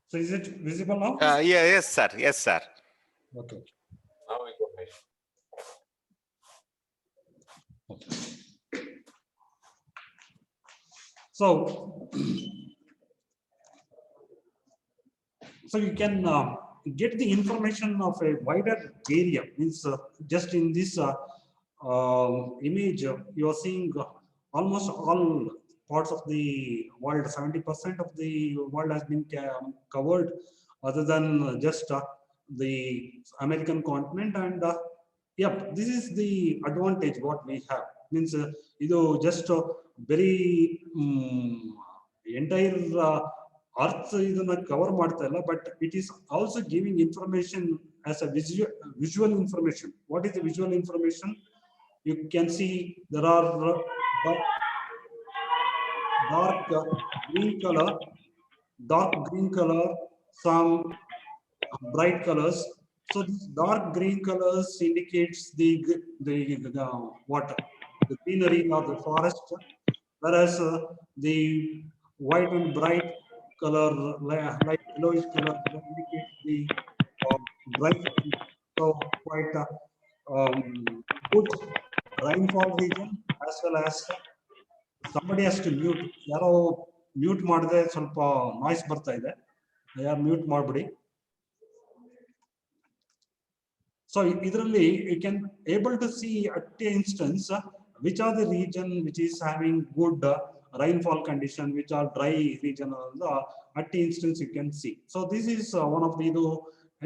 So is it visible now? Yeah, yes, sir. Yes, sir. Okay. Now we go ahead. Okay. So, so you can get the information of a wider area. Means just in this image, you are seeing almost all parts of the world. 70% of the world has been covered, other than just the American continent. And yep, this is the advantage what we have. Means just very entire Earth ಇದನ್ನ cover ಮಾಡ್ತಾ ಇಲ್ಲ, but it is also giving information as a visual information. What is the visual information? You can see there are dark green color, some bright colors. So these dark green colors indicates the what, the greenery or the forest, whereas the white and bright color, light yellowish color, that indicates the dry, so quite good rainfall region, as well as somebody has to mute. ಯಾರೋ mute ಮಾಡಿದ್ರೆ ಸ್ವಲ್ಪ noise ಬರ್ತಾ ಇದೆ, ಯಾರು mute ಮಾಡ್ಬಿಡಿ. So ಇದರಲ್ಲಿ you can able to see at a instance which are the region which is having good rainfall condition, which are dry region at a instance you can see. So this is one of the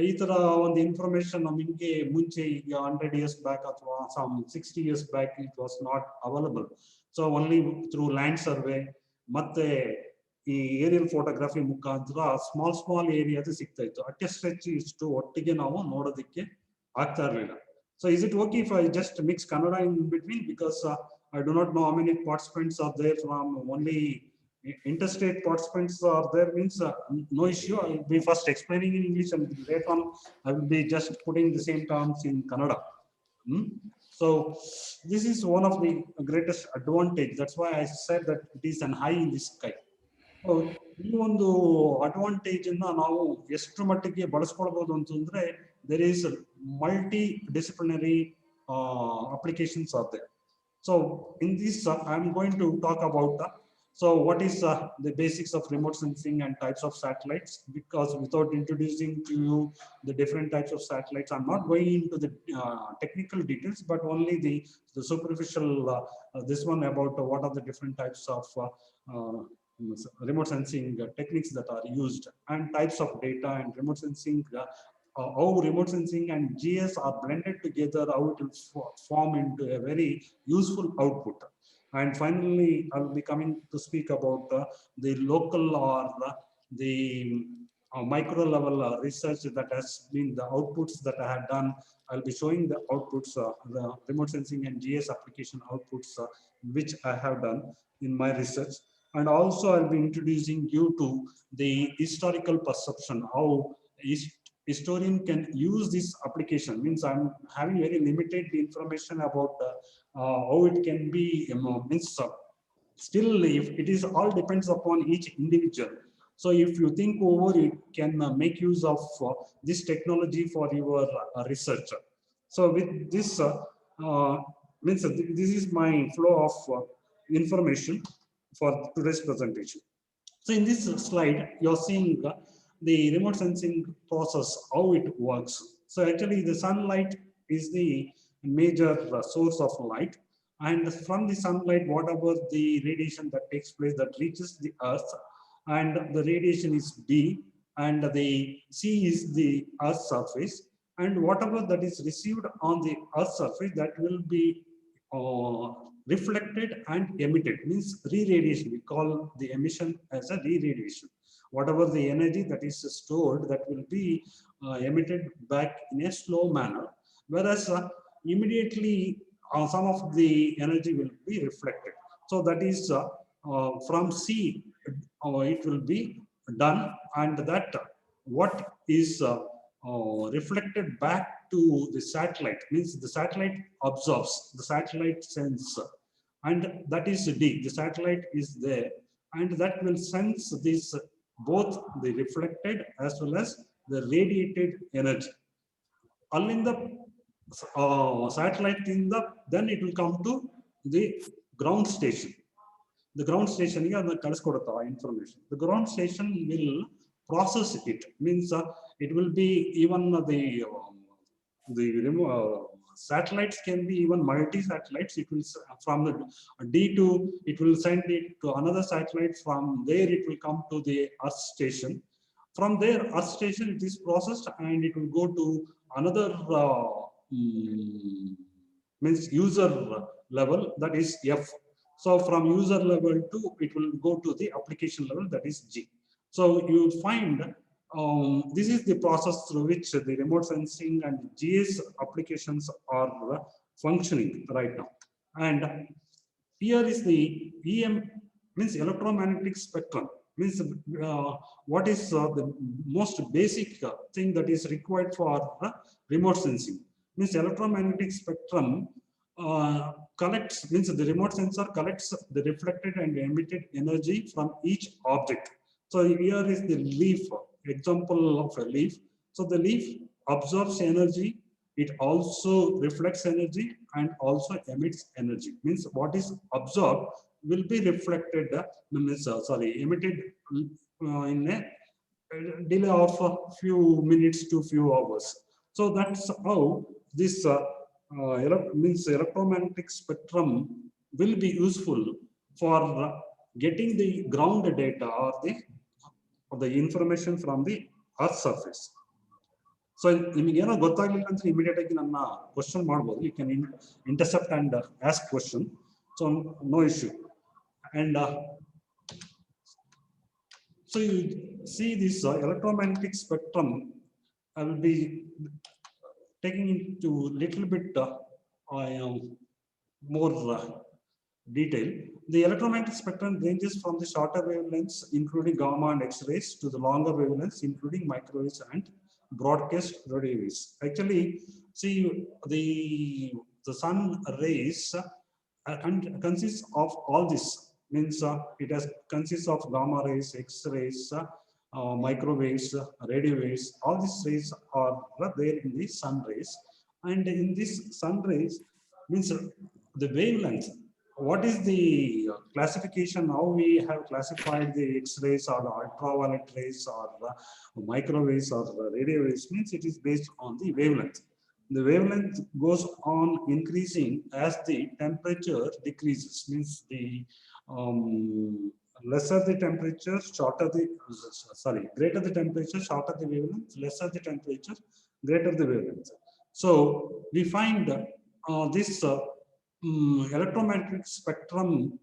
ಈ ತರ ಒಂದು information ನಮಗೆ ಮುಂಚೆ ಈಗ 100 years back ಅಥವಾ some 60 years back it was not available. So only through land survey ಮತ್ತೆ ಈ aerial photography ಮುಖಾಂತರ ಸ್ಮಾಲ್ ಏರಿಯಾದ ಸಿಗ್ತಾ ಇತ್ತು. ಅಟ್ ಎ ಸ್ಟ್ರೆಚ್ ಇಷ್ಟು ಒಟ್ಟಿಗೆ ನಾವು ನೋಡೋದಕ್ಕೆ ಆಗ್ತಾ ಇರಲಿಲ್ಲ. So is it okay if I just mix Kannada in between, because I do not know how many participants are there from only interstate participants are there, means no issue. I will be first explaining in English and later on I will be just putting the same terms in Kannada. So this is one of the greatest advantage. That's why I said that it is an eye in the sky. So ಈ ಒಂದು advantage ಅನ್ನ ನಾವು ಎಷ್ಟು ಮಟ್ಟಿಗೆ ಬಳಸ್ಕೊಳ್ಬಹುದು ಅಂತಂದ್ರೆ, there is multi-disciplinary applications are there. So in this I'm going to talk about so what is the basics of remote sensing and types of satellites, because without introducing to you the different types of satellites, I'm not going into the technical details, but only the superficial this one about what are the different types of remote sensing techniques that are used, and types of data and remote sensing, how remote sensing and GS are blended together, how it will form into a very useful output. And finally I'll be coming to speak about the local or the micro level research that has been the outputs that I have done. I'll be showing the outputs, the remote sensing and GS application outputs which I have done in my research. And also I'll be introducing you to the historical perception, how historian can use this application. Means I'm having very limited information about how it can be, means still if it is all depends upon each individual. So if you think over, you can make use of this technology for your research. So with this means this is my flow of information for today's presentation. So in this slide you're seeing the remote sensing process, how it works. So actually the sunlight is the major source of light, and from the sunlight whatever the radiation that takes place that reaches the earth, and the radiation is B, and the C is the earth's surface, and whatever that is received on the earth's surface that will be reflected and emitted, means re-radiation. We call the emission as a re-radiation. Whatever the energy that is stored, that will be emitted back in a slow manner, whereas immediately some of the energy will be reflected. So that is from C it will be done, and that what is reflected back to the satellite, means the satellite absorbs, the satellite sensor, and that is D. The satellite is there, and that will sense this both the reflected as well as the radiated energy. All the satellite in the, then it will come to the ground station. The ground station information. The ground station will process it. Means it will be even the satellites can be even multi-satellites. It will from the D2, it will send it to another satellite. From there, it will come to the Earth station. From there, Earth station, it is processed and it will go to another means user level, that is F. So from user level to, it will go to the application level, that is G. So you find this is the process through which the remote sensing and GS applications are functioning right now. And here is the EM, means electromagnetic spectrum. Means what is the most basic thing that is required for remote sensing. Means electromagnetic spectrum collects, means the remote sensor collects the reflected and emitted energy from each object. So here is the leaf, example of a leaf. So the leaf absorbs energy, it also reflects energy and also emits energy. Means what is absorbed will be reflected, emitted in a delay of a few minutes to few hours. So that's how this means electromagnetic spectrum will be useful for getting the ground data or the information from the Earth surface. So immediately question you can intercept and ask question. So no issue. And so you see this electromagnetic spectrum. I will be taking into little bit more detail. The electromagnetic spectrum ranges from the shorter wavelengths, including gamma and X-rays, to the longer wavelengths, including microwaves and broadcast radio waves. Actually, see the sun rays consists of all this. Means it has consists of gamma rays, X-rays, microwaves, radio waves. All these rays are there in the sun rays, and in this sun rays means the wavelength. What is the classification? How we have classified the X-rays or the ultraviolet rays or microwaves or radio waves? Means it is based on the wavelength. The wavelength goes on increasing as the temperature decreases. Means the lesser the temperature, shorter the greater the temperature, shorter the wavelength. Lesser the temperature, greater the wavelength. So we find this electromagnetic spectrum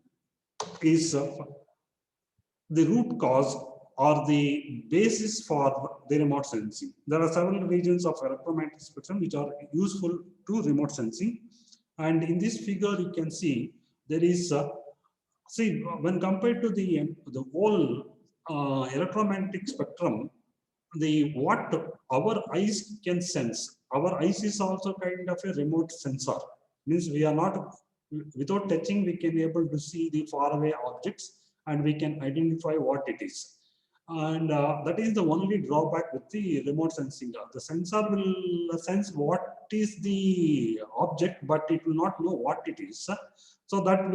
is the root cause or the basis for the remote sensing. There are several regions of electromagnetic spectrum which are useful to remote sensing. And in this figure, you can see there is, see, when compared to the whole electromagnetic spectrum, what our eyes can sense, our eyes is also kind of a remote sensor. Means we are not, without touching, we can able to see the faraway objects and we can identify what it is. And that is the only drawback with the remote sensing. The sensor will sense what is the object, but it will not know what it is. So that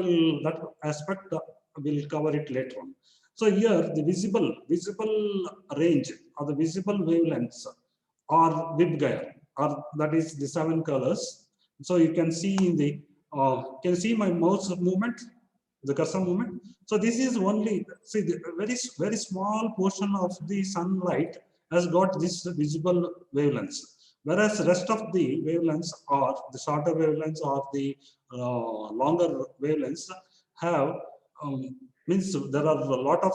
aspect will cover it later on. So here the visible range or the visible wavelengths are VIBGYOR, or that is the 7 colors. So you can see in the can you see my mouse movement, the cursor movement? So this is only, see, the very small portion of the sunlight has got this visible wavelengths, whereas the rest of the wavelengths or the shorter wavelengths or the longer wavelengths have means there are a lot of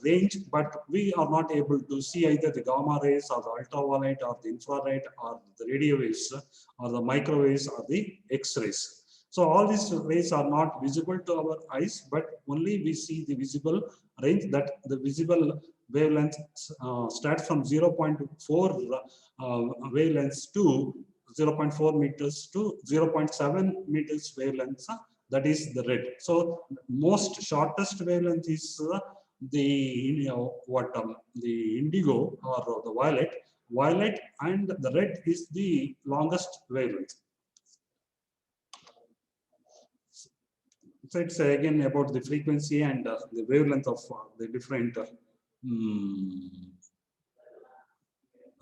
range, but we are not able to see either the gamma rays or the ultraviolet or the infrared or the radio waves or the microwaves or the X-rays. So all these rays are not visible to our eyes, but only we see the visible range, that the visible wavelength starts from 0.4 wavelengths to 0.4 meters to 0.7 meters wavelengths. That is the red. So most shortest wavelength is the the indigo or the violet, and the red is the longest wavelength. So it's again about the frequency and the wavelength of the different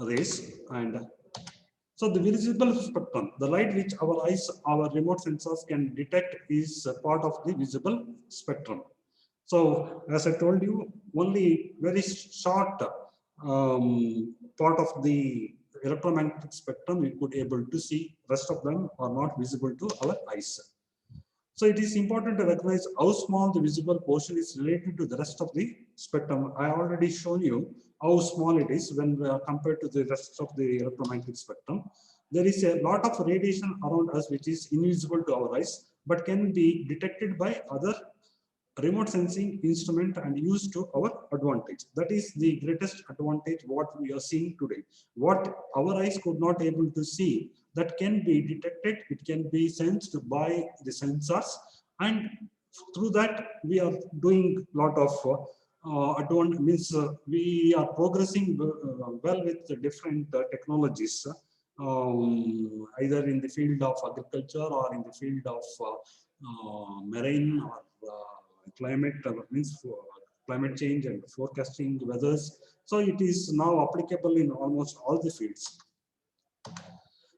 rays. And so the visible spectrum, the light which our eyes, our remote sensors can detect, is a part of the visible spectrum. So as I told you, only very short part of the electromagnetic spectrum we could able to see. Rest of them are not visible to our eyes. So it is important to recognize how small the visible portion is related to the rest of the spectrum. I already shown you how small it is when compared to the rest of the electromagnetic spectrum. There is a lot of radiation around us which is invisible to our eyes, but can be detected by other remote sensing instrument and used to our advantage. That is the greatest advantage what we are seeing today. What our eyes could not able to see, that can be detected, it can be sensed by the sensors, and through that we are doing lot of we are progressing well with the different technologies, either in the field of agriculture or in the field of marine or climate climate change and forecasting weathers. So it is now applicable in almost all the fields.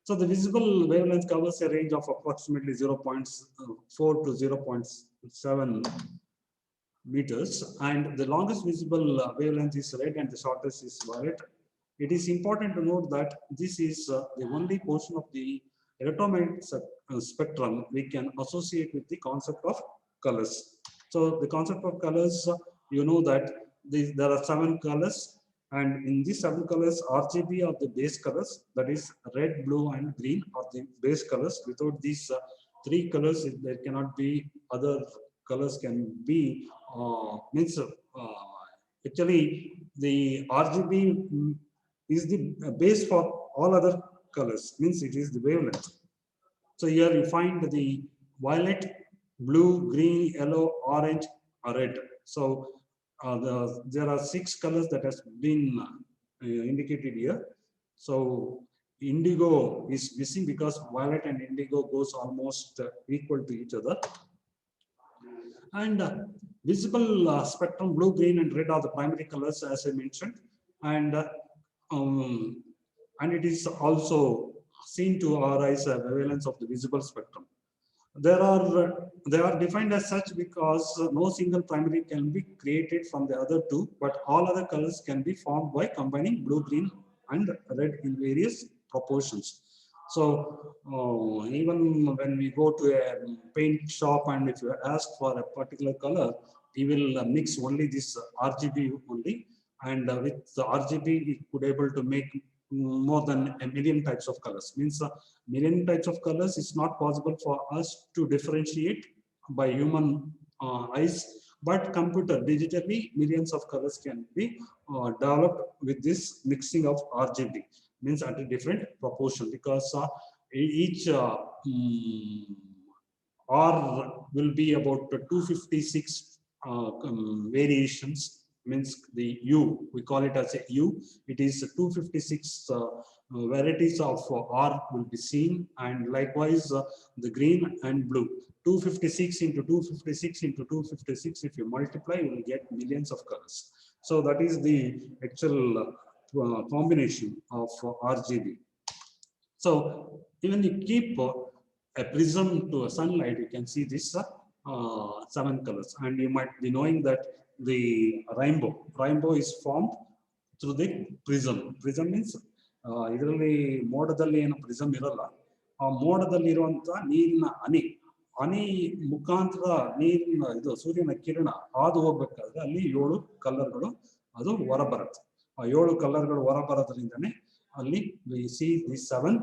So the visible wavelength covers a range of approximately 0.4 to 0.7 meters, and the longest visible wavelength is red and the shortest is violet. It is important to note that this is the only portion of the electromagnetic spectrum we can associate with the concept of colors. So the concept of colors, you know that there are 7 colors, and in these 7 colors, RGB are the base colors, that is red, blue, and green are the base colors. Without these 3 colors, there cannot be other colors can be actually the RGB is the base for all other colors, means it is the wavelength. So here you find the violet, blue, green, yellow, orange, or red. So there are 6 colors that has been indicated here. So indigo is missing because violet and indigo goes almost equal to each other. And visible spectrum, blue, green, and red are the primary colors, as I mentioned. And it is also seen to our eyes a wavelength of the visible spectrum. They are defined as such because no single primary can be created from the other 2, but all other colors can be formed by combining blue, green, and red in various proportions. So even when we go to a paint shop and if you ask for a particular color, we will mix only this RGB only, and with the RGB we could able to make more than 1 million types of colors. Means million types of colors is not possible for us to differentiate by human eyes, but computer digitally millions of colors can be developed with this mixing of RGB, means at a different proportion, because each R will be about 256 variations, means the U, we call it as a U. It is 256 varieties of R will be seen, and likewise the green and blue. 256 into 256 into 256, if you multiply, you will get millions of colors. So that is the actual combination of RGB. So even you keep a prism to a sunlight, you can see this 7 colors, and you might be knowing that the rainbow is formed through the prism. Prism means ಇದರಲ್ಲಿ ಮೋಡದಲ್ಲಿ ಏನು prism ಇರಲ್ಲ, ಆ ಮೋಡದಲ್ಲಿ ಇರುವಂತ ನೀರಿನ ಹನಿ ಮುಖಾಂತರ ನೀರಿನ ಇದು ಸೂರ್ಯನ ಕಿರಣ ಹಾದು ಹೋಗ್ಬೇಕಾದ್ರೆ ಅಲ್ಲಿ 7 ಕಲರ್ಗಳು ಅದು ಹೊರಬರುತ್ತೆ. ಆ 7 ಕಲರ್ಗಳು ಹೊರಬರೋದ್ರಿಂದನೇ ಅಲ್ಲಿ we see these 7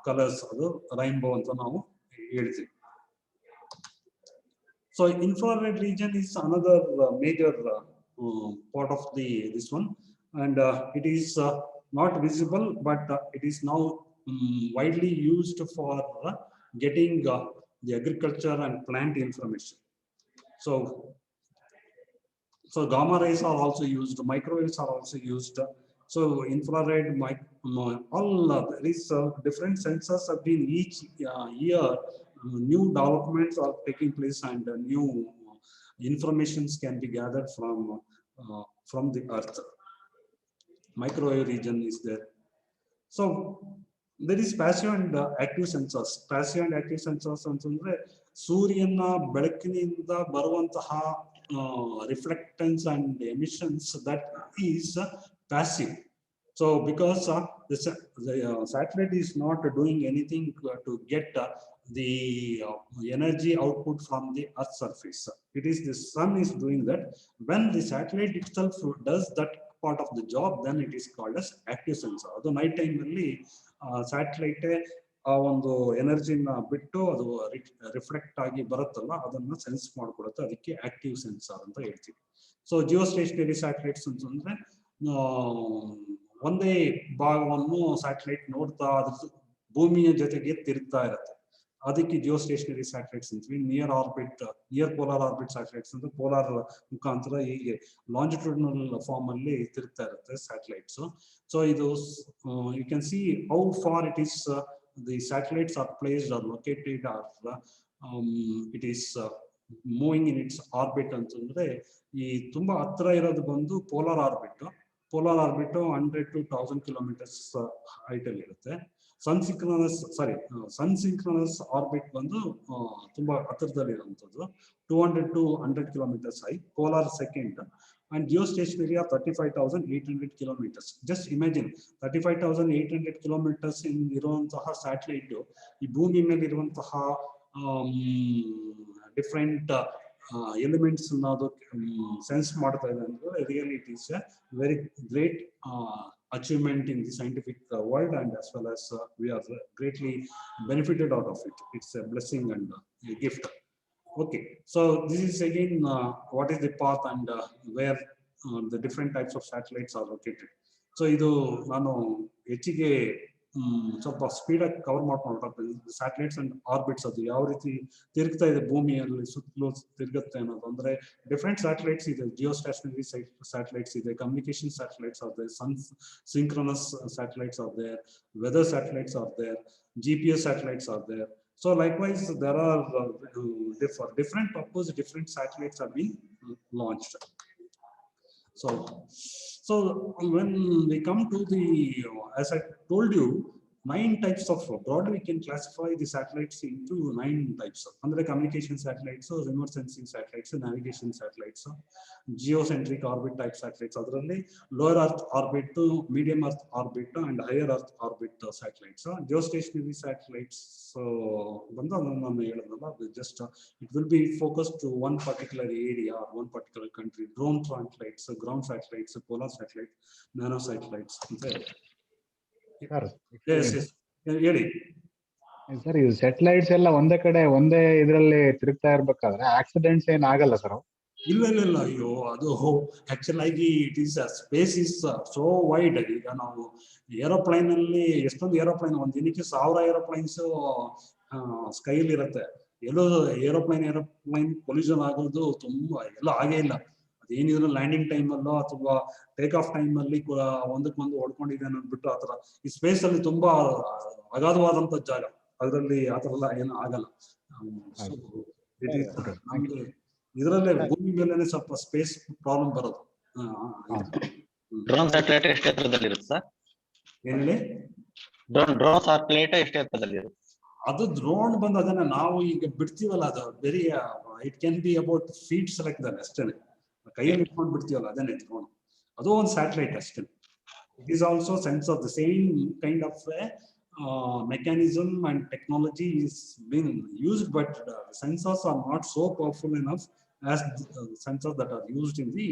colors, ಅದು ರೈನ್ಬೋ ಅಂತ ನಾವು ಹೇಳ್ತೀವಿ. So infrared region is another major part of this one, and it is not visible, but it is now widely used for getting the agriculture and plant information. So So gamma rays are also used, microwaves are also used. So infrared, all there is different sensors have been each year. New developments are taking place and new informations can be gathered from the earth. Microwave region is there. So there is passive and active sensors. Passive and active sensors ಅಂತಂದ್ರೆ ಸೂರ್ಯನ ಬೆಳಕಿನಿಂದ ಬರುವಂತಹ reflectance and emissions, that is passive. So because the satellite is not doing anything to get the energy output from the earth surface. It is the sun is doing that. When the satellite itself does that part of the job, then it is called as active sensor. ಅದು night time ಅಲ್ಲಿ satellite ಆ ಒಂದು ಎನರ್ಜಿನ ಬಿಟ್ಟು ಅದು reflect ಆಗಿ ಬರುತ್ತಲ್ಲ, ಅದನ್ನ sense ಮಾಡ್ಕೊಡುತ್ತೆ, ಅದಕ್ಕೆ ಆಕ್ಟಿವ್ ಸೆನ್ಸರ್ ಅಂತ ಹೇಳ್ತೀವಿ. ಸೊ ಜಿಯೋ ಸ್ಟೇಷನರಿ ಸ್ಯಾಟಲೈಟ್ಸ್ ಅಂತಂದ್ರೆ ಒಂದೇ ಭಾಗವನ್ನು ಸ್ಯಾಟಲೈಟ್ ನೋಡ್ತಾ ಅದ್ರ ಭೂಮಿಯ ಜೊತೆಗೆ ತಿರುಗ್ತಾ ಇರುತ್ತೆ, ಅದಕ್ಕೆ ಜಿಯೋ ಸ್ಟೇಷನರಿ ಸ್ಯಾಟಲೈಟ್ಸ್ ಅಂತೀವಿ. ನಿಯರ್ ಪೋಲಾರ್ ಆರ್ಬಿಟ್ ಸ್ಯಾಟಲೈಟ್ಸ್ ಅಂದ್ರೆ ಪೋಲಾರ್ ಮುಖಾಂತರ ಹೀಗೆ ಲಾಂಜಿಟ್ಯೂಡಿನಲ್ ಫಾರ್ಮ್ ಅಲ್ಲಿ ತಿರುಗ್ತಾ ಇರುತ್ತೆ ಸ್ಯಾಟಲೈಟ್ಸ್. ಸೊ ಇದು you can see how far it is the satellites are placed or located or it is moving in its orbit ಅಂತಂದ್ರೆ, ಈ ತುಂಬಾ ಹತ್ರ ಇರೋದು ಬಂದು polar orbit. Polar orbit 100 to 1000 kilometres height ಅಲ್ಲಿ ಇರುತ್ತೆ. ಸನ್ ಸಿಂಕ್ರನಸ್ ಆರ್ಬಿಟ್ ಬಂದು ತುಂಬಾ ಹತ್ತಿರದಲ್ಲಿ ಇರುವಂತದ್ದು, 200 to 100 kilometres high. Polar second. And geostationary are 35,800 kilometres. Just imagine 35,800 kilometres ಇರುವಂತಹ ಸ್ಯಾಟಲೈಟ್ ಈ ಭೂಮಿ ಮೇಲೆ ಇರುವಂತಹ ಡಿಫ್ರೆಂಟ್ ಎಲಿಮೆಂಟ್ಸ್ ಅದು ಸೆನ್ಸ್ ಮಾಡ್ತಾ ಇದೆ ಅಂದ್ರೆ really it is A very great achievement in the scientific world, and as well as we are greatly benefited out of it. It's a blessing and a gift. Okay, so this is again what is the path and where the different types of satellites are located. So idu nanu ಹೆಚ್ಚಿಗೆ ಸ್ವಲ್ಪ speed ಆಗಿ cover ಮಾಡ್ಕೊಂಡು satellites and orbits ಅದು ಯಾವ ರೀತಿ ತಿರುಗ್ತಾ ಇದೆ ಭೂಮಿಯಲ್ಲಿ ಸುತ್ತಲೂ ತಿರುಗುತ್ತೆ ಅನ್ನೋದು. ಅಂದ್ರೆ ಡಿಫ್ರೆಂಟ್ ಸ್ಯಾಟಲೈಟ್ಸ್ ಇದೆ, ಜಿಯೋ ಸ್ಟೇಷನರಿ ಸ್ಯಾಟಲೈಟ್ಸ್ ಇದೆ, communication satellites are there, sun synchronous satellites are there, weather satellites are there, GPS satellites are there. So likewise there are for different purpose different satellites are being launched. So when we come to the, as I told you, 9 types of, broadly we can classify the satellites into 9 types. Under communication satellites, remote sensing satellites, navigation satellites, geocentric orbit type satellites, otherly lower earth orbit, medium earth orbit, and higher earth orbit satellites. Geostationary satellites, just it will be focused to one particular area or one particular country. Drone satellites, ground satellites, polar satellites, nano satellites. Yes, ಹೇಳಿ sir. ಇದು satellites ಎಲ್ಲ ಒಂದೇ ಕಡೆ ಒಂದೇ ಇದರಲ್ಲಿ ತಿರುಗ್ತಾ ಇರ್ಬೇಕಾದ್ರೆ accidents ಏನ್ ಆಗಲ್ಲ ಸರ್? ಇಲ್ಲ. ಅಯ್ಯೋ, ಅದು ಆಕ್ಚುಲ್ ಆಗಿ it is space is so wide. ಈಗ ನಾವು ಏರೋಪ್ಲೈನ್ ಅಲ್ಲಿ ಎಷ್ಟೊಂದು ಏರೋಪ್ಲೈನ್, ಒಂದ್ ದಿನಕ್ಕೆ 1000 ಏರೋಪ್ಲೈನ್ಸ್ ಸ್ಕೈಲ್ ಇರುತ್ತೆ. ಎಲ್ಲೋ ಏರೋಪ್ಲೈನ್ ಕೊಲ್ಯೂಷನ್ ಆಗೋದು ತುಂಬಾ ಎಲ್ಲ ಆಗೇ ಇಲ್ಲ. ಅದೇನಿದ್ರು ಲ್ಯಾಂಡಿಂಗ್ ಟೈಮ್ ಅಲ್ಲೋ ಅಥವಾ ಟೇಕ್ ಆಫ್ ಟೈಮ್ ಅಲ್ಲಿ ಒಂದಕ್ಕೊಂದು ಹೊಡ್ಕೊಂಡಿದೆ ಅಂದ್ಬಿಟ್ಟು ಆತರ. ಈ ಸ್ಪೇಸ್ ಅಲ್ಲಿ ತುಂಬಾ ಅಗಾಧವಾದಂತ ಜಾಗ, ಅದರಲ್ಲಿ ಆತರ ಎಲ್ಲ ಏನು ಆಗಲ್ಲ. ಇದರಲ್ಲೇ ಭೂಮಿ ಮೇಲೆ ಸ್ವಲ್ಪ ಸ್ಪೇಸ್ ಪ್ರಾಬ್ಲಮ್ ಬರೋದು. ಡ್ರೋನ್ ಸ್ಯಾಟಲೈಟ್ ಎಷ್ಟು ಎತ್ತರದಲ್ಲಿ ಇರುತ್ತೆ ಸರ್? ಏನ್ ಹೇಳಿ? ಡ್ರೋನ್ ಸ್ಯಾಟಲೈಟ್ ಎಷ್ಟು ಎತ್ತರದಲ್ಲಿ ಇರುತ್ತೆ? ಅದು ಡ್ರೋನ್ ಬಂದು ಅದನ್ನ ನಾವು ಈಗ ಬಿಡ್ತೀವಲ್ಲ, ಅದು very it can be about ಫೀಟ್ಸ್ like that ಅಷ್ಟೇ. ಕೈಯಲ್ಲಿ ಇಟ್ಕೊಂಡು ಬಿಡ್ತೀವಲ್ಲ ಅದನ್ನೇ ಡ್ರೋನ್. ಅದು ಒಂದು ಸ್ಯಾಟಲೈಟ್ ಅಷ್ಟೇ. It is also sensor, the same kind of mechanism and technology is being used, but sensors are not so powerful enough as the sensors that are used in the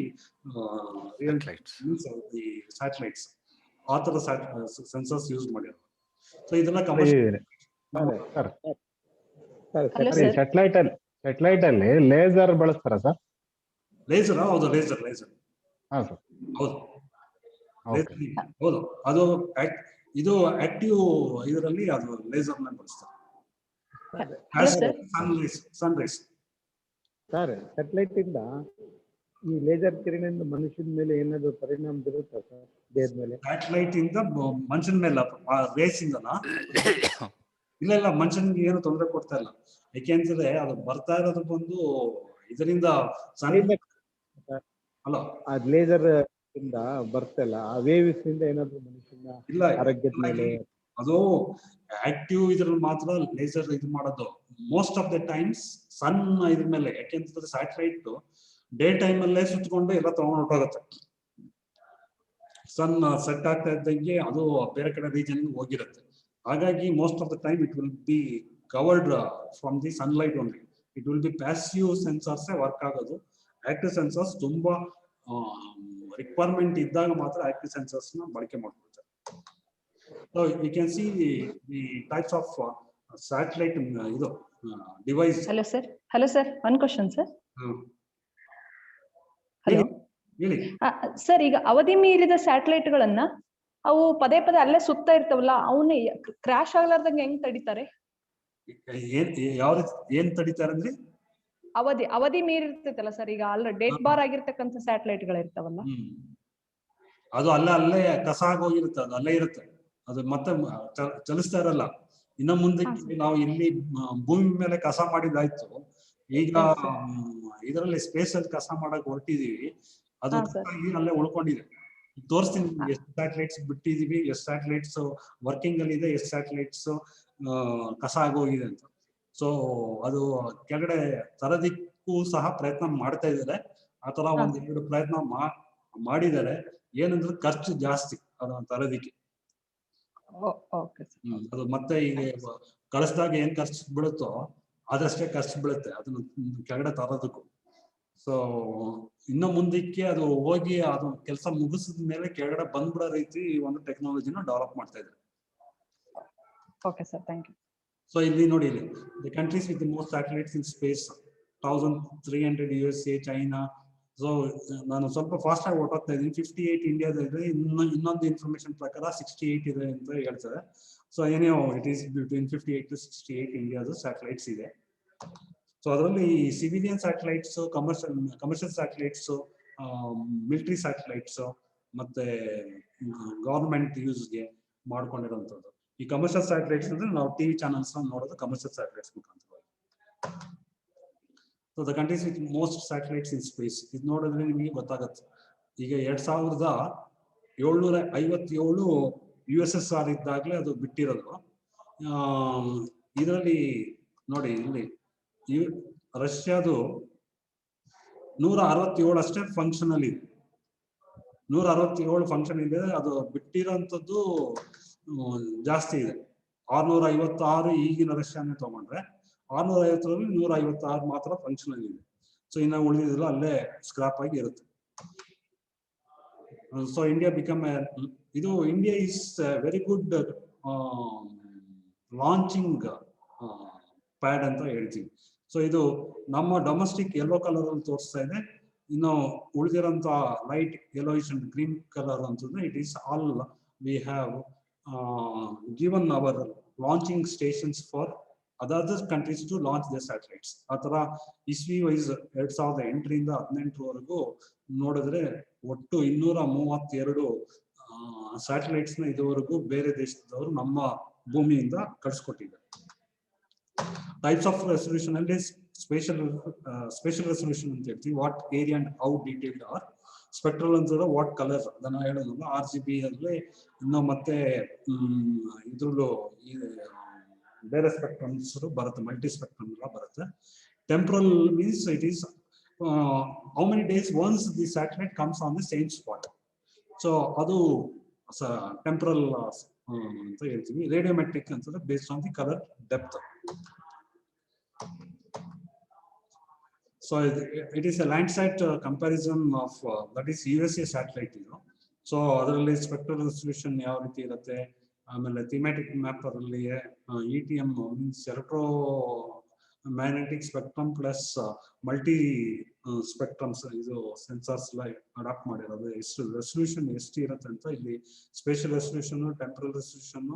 real use of the satellites. Author sensors used ಮಾಡಿರೋ. So ಇದೆಲ್ಲ satellite ಅಲ್ಲಿ laser ಬಳಸ್ತಾರ sir? Laser, ಹೌದು, laser. ಹೌದು, ಅದು ಇದು active ಇದರಲ್ಲಿ ಅದು ಲೇಸರ್ ನ ಬಳಸ್ತಾರೆ. ಸನ್ರೈಸ್ ಸರ್, ಸ್ಯಾಟಲೈಟ್ ಇಂದ ಈ ಲೇಸರ್ ಕಿರಣದಿಂದ ಮನುಷ್ಯನ ಮೇಲೆ ಏನಾದ್ರು ಪರಿಣಾಮ ಬೀರುತ್ತಾ ಸರ್ ದೇಹದ ಮೇಲೆ? ಸ್ಯಾಟಲೈಟ್ ಇಂದ ಮನುಷ್ಯನ ಮೇಲೆ ರೇಸ್ ಇಂದನಾ? ಇಲ್ಲ ಮನುಷ್ಯನಿಗೆ ಏನು ತೊಂದರೆ ಕೊಡ್ತಾ ಇಲ್ಲ. ಯಾಕೆಂದ್ರೆ ಅದು ಬರ್ತಾ ಇರೋದು ಬಂದು ಇದರಿಂದ ಅಲ್ಲ, ಆ ಲೇಸರ್ ಇಂದ ಬರ್ತಲ್ಲ, ಆ ವೇವ್ಸ್ ಇಂದ ಏನಾದ್ರು ಮನುಷ್ಯನ ಇಲ್ಲ ಆರೋಗ್ಯದ ಮೇಲೆ? ಅದು ಆಕ್ಟಿವ್ ಇದ್ರಲ್ಲಿ ಮಾತ್ರ ಲೇಸರ್ ಇದು ಮಾಡೋದು. ಮೋಸ್ಟ್ ಆಫ್ ದ ಟೈಮ್ಸ್ ಸನ್ ಇದ್ರ ಮೇಲೆ, ಯಾಕೆಂತಂದ್ರೆ ಸ್ಯಾಟಲೈಟ್ ಡೇ ಟೈಮ್ ಅಲ್ಲೇ ಸುತ್ತಕೊಂಡು ಎಲ್ಲ ತಗೊಂಡು ಹೊರಟೋಗುತ್ತೆ. ಸನ್ ಸೆಟ್ ಆಗ್ತಾ ಇದ್ದಂಗೆ ಅದು ಬೇರೆ ಕಡೆ ರೀಜನ್ ಹೋಗಿರುತ್ತೆ. ಹಾಗಾಗಿ most of the time it will be covered from the sunlight only. It will B passive sensors work ಆಗೋದು. ಆಕ್ಟಿವ್ ಸೆನ್ಸರ್ಸ್ ತುಂಬಾ ರಿಕ್ವೈರ್ಮೆಂಟ್ ಇದ್ದಾಗ ಮಾತ್ರ ಆಕ್ಟಿವ್ ಸೆನ್ಸರ್ಸ್ ನ ಬಳಕೆ ಮಾಡ್ಕೊಳ್ತಾರೆ. So we can see the types of satellite device. Hello sir, one question sir. Hello. Really? Sir, ಈಗ ಅವಧಿ ಮೀರಿದ ಸ್ಯಾಟಲೈಟ್ ಗಳನ್ನ ಅವು ಪದೇ ಪದೇ ಅಲ್ಲೇ ಸುತ್ತಾ ಇರ್ತಾವಲ್ಲ, ಅವನ್ನ ಕ್ರಾಶ್ ಆಗ್ಲಾರ್ದಂಗೆ ಹೆಂಗ್ ತಡಿತಾರೆ? ಯಾವ ರೀತಿ ಏನ್ ತಡಿತಾರೆ ಅಂದ್ರೆ? ಅವಧಿ ಮೀರಿರ್ತೈತಲ್ಲ ಸರ್, ಈಗ ಆಲ್ರೆಡಿ ಡೇಟ್ ಬಾರ್ ಆಗಿರ್ತಕ್ಕಂಥ ಸ್ಯಾಟಲೈಟ್ ಗಳು ಇರ್ತಾವಲ್ಲ, ಅದು ಅಲ್ಲೇ ಕಸ ಆಗೋಗಿರುತ್ತೆ, ಅದು ಅಲ್ಲೇ ಇರುತ್ತೆ, ಅದು ಮತ್ತೆ ಚಲಿಸ್ತಾ ಇರಲ್ಲ. ಇನ್ನು ಮುಂದಕ್ಕೆ ನಾವು ಇಲ್ಲಿ ಭೂಮಿ ಮೇಲೆ ಕಸ ಮಾಡಿದಾಯ್ತು, ಈಗ ಇದರಲ್ಲಿ ಸ್ಪೇಸ್ ಅಲ್ಲಿ ಕಸ ಮಾಡಕ್ ಹೊರಟಿದೀವಿ, ಅದು ಅಲ್ಲೇ ಉಳ್ಕೊಂಡಿದೆ. ತೋರಿಸ್ತೀನಿ ಎಷ್ಟು ಸ್ಯಾಟಲೈಟ್ಸ್ ಬಿಟ್ಟಿದೀವಿ, ಎಷ್ಟು ಸ್ಯಾಟಲೈಟ್ಸ್ ವರ್ಕಿಂಗ್ ಅಲ್ಲಿ ಇದೆ, ಎಷ್ಟು ಸ್ಯಾಟಲೈಟ್ಸ್ ಕಸ ಆಗೋಗಿದೆ ಅಂತ. ಸೊ ಅದು ಕೆಳಗಡೆ ತರದಿಕ್ಕೂ ಸಹ ಪ್ರಯತ್ನ ಮಾಡ್ತಾ ಇದ್ದಾರೆ. ಆತರ ಒಂದೆರಡು ಪ್ರಯತ್ನ ಮಾಡಿದ್ದಾರೆ. ಏನಂದ್ರೆ ಖರ್ಚು ಜಾಸ್ತಿ ಅದನ್ನ ತರೋದಿಕ್ಕೆ. ಅದು ಮತ್ತೆ ಈಗ ಕಳಿಸಿದಾಗ ಏನ್ ಖರ್ಚು ಬೀಳುತ್ತೋ ಅದಷ್ಟೇ ಖರ್ಚು ಬೀಳುತ್ತೆ ಅದನ್ನ ಕೆಳಗಡೆ ತರೋದಕ್ಕೂ. ಸೊ ಇನ್ನು ಮುಂದಕ್ಕೆ ಅದು ಹೋಗಿ ಅದು ಕೆಲಸ ಮುಗಿಸಿದ ಮೇಲೆ ಕೆಳಗಡೆ ಬಂದ್ಬಿಡೋ ರೀತಿ ಒಂದು ಟೆಕ್ನಾಲಜಿನ ಡೆವಲಪ್ ಮಾಡ್ತಾ ಇದ್ದಾರೆ. Okay sir, thank you. So ಇಲ್ಲಿ ನೋಡಿ, ಇಲ್ಲಿ the countries with the most satellites in space 1300 USA, China. So ನಾನು ಸ್ವಲ್ಪ ಫಾಸ್ಟ್ ಆಗಿ ಹೊರಟೋಗ್ತಾ ಇದ್ದೀನಿ. 58 ಇಂಡಿಯಾದ ಇದೆ, ಇನ್ನೊಂದು ಇನ್ಫಾರ್ಮೇಶನ್ ಪ್ರಕಾರ 68 ಇದೆ ಅಂತ ಹೇಳ್ತಾರೆ. ಸೊ ಏನೇ ಇಟ್ ಈಸ್ ಬಿಟ್ವೀನ್ 58 to 68 ಇಂಡಿಯಾದ ಸ್ಯಾಟಲೈಟ್ಸ್ ಇದೆ. ಸೊ ಅದರಲ್ಲಿ civilian satellites, commercial satellites, military satellites ಮತ್ತೆ ಗವರ್ಮೆಂಟ್ ಯೂಸ್ಗೆ ಮಾಡ್ಕೊಂಡಿರೋಂಥದ್ದು. ಈ ಕಮರ್ಷಿಯಲ್ ಸ್ಯಾಟಲೈಟ್ಸ್ ಅಂದ್ರೆ ನಾವು ಟಿವಿ ಚಾನಲ್ಸ್ ನೋಡೋದು ಕಮರ್ಷಿಯಲ್ ಸ್ಯಾಟಲೈಟ್ಸ್ ಮುಖಾಂತರವಾಗಿ. So the countries with most satellites in space ಇದು ನೋಡಿದ್ರೆ ನಿಮಗೆ ಗೊತ್ತಾಗತ್ತೆ. ಈಗ 2757 USSR ಇದ್ದಾಗಲೇ ಅದು ಬಿಟ್ಟಿರೋದು. ಇದರಲ್ಲಿ ನೋಡಿ, ಇಲ್ಲಿ ರಷ್ಯಾದು 167 ಅಷ್ಟೇ ಫಂಕ್ಷನ್ ಅಲ್ಲಿ ಇದೆ. 167 ಫಂಕ್ಷನ್ ಇದೆ. ಅದು ಬಿಟ್ಟಿರೋಂಥದ್ದು ಜಾಸ್ತಿ ಇದೆ. 656 ಈಗಿನ ರಷ್ಯಾನೇ ತಗೊಂಡ್ರೆ 650ರಲ್ಲಿ 156 ಮಾತ್ರ ಫಂಕ್ಷನ್ ಅಲ್ಲಿ ಇದೆ. ಸೊ ಇನ್ನು ಉಳಿದಿಲ್ಲ ಅಲ್ಲೇ ಸ್ಕ್ರಾಪ್ ಆಗಿ ಇರುತ್ತೆ. So India become India is very good launching pad ಅಂತ ಹೇಳ್ತೀವಿ. ಸೊ ಇದು ನಮ್ಮ ಡೊಮೆಸ್ಟಿಕ್ ಯೆಲ್ಲೋ ಕಲರ್ ಅಲ್ಲಿ ತೋರಿಸ್ತಾ ಇದೆ. ಇನ್ನು ಉಳಿದಿರೋಂಥ light yellowish and green colour ಅಂತಂದ್ರೆ it is all we have given our launching stations for other countries to launch their satellites. ಆ ತರ ಇಸ್ವಿ ವೈಸ್ 2008ರಿಂದ 2018 ನೋಡಿದ್ರೆ ಒಟ್ಟು 232 ಸ್ಯಾಟಲೈಟ್ಸ್ ನ ಇದುವರೆಗೂ ಬೇರೆ ದೇಶದವರು ನಮ್ಮ ಭೂಮಿಯಿಂದ ಕಳಿಸ್ಕೊಟ್ಟಿದ್ದಾರೆ. ಟೈಪ್ಸ್ ಆಫ್ ರೆಸಲ್ಯೂಷನ್ ಅಲ್ಲಿ ಸ್ಪೇಷಿಯಲ್ ರೆಸಲ್ಯೂಷನ್ ಅಂತ ಹೇಳ್ತೀವಿ. What area and how detailed are. Spectral ಅಂತಂದ್ರೆ ವಾಟ್ ಕಲರ್, ಅದನ್ನ ಹೇಳೋದು RGB ಅಲ್ಲಿ. ಇನ್ನು ಮತ್ತೆ ಇದ್ರಲ್ಲೂ ಬೇರೆ ಸ್ಪೆಕ್ಟ್ರಮ್ಸ್ ಬರುತ್ತೆ, ಮಲ್ಟಿ ಸ್ಪೆಕ್ಟ್ರಮ್ ಎಲ್ಲ ಬರುತ್ತೆ. Temporal means it is how many days once the satellite comes on the same spot. So ಅದು ಟೆಂಪರಲ್ ಅಂತ ಹೇಳ್ತೀವಿ. ರೇಡಿಯೋಮೆಟ್ರಿಕ್ ಅಂತಂದ್ರೆ based on the colour depth. So it is a Landsat comparison of that is USA satellite. So ಅದರಲ್ಲಿ spectral resolution ಯಾವ ರೀತಿ ಇರುತ್ತೆ, ಆಮೇಲೆ thematic map ಅಲ್ಲಿ ETM means electro magnetic spectrum plus multi spectrums ಇದು ಸೆನ್ಸರ್ಸ್ ಅಡಾಪ್ಟ್ ಮಾಡಿರೋದು. ಎಷ್ಟು resolution ಎಷ್ಟು ಇರುತ್ತೆ ಅಂತ ಇಲ್ಲಿ ಸ್ಪೇಷಿಯಲ್ ರೆಸಲ್ಯೂಷನ್, ಟೆಂಪರಲ್ ರೆಸಲ್ಯೂಷನ್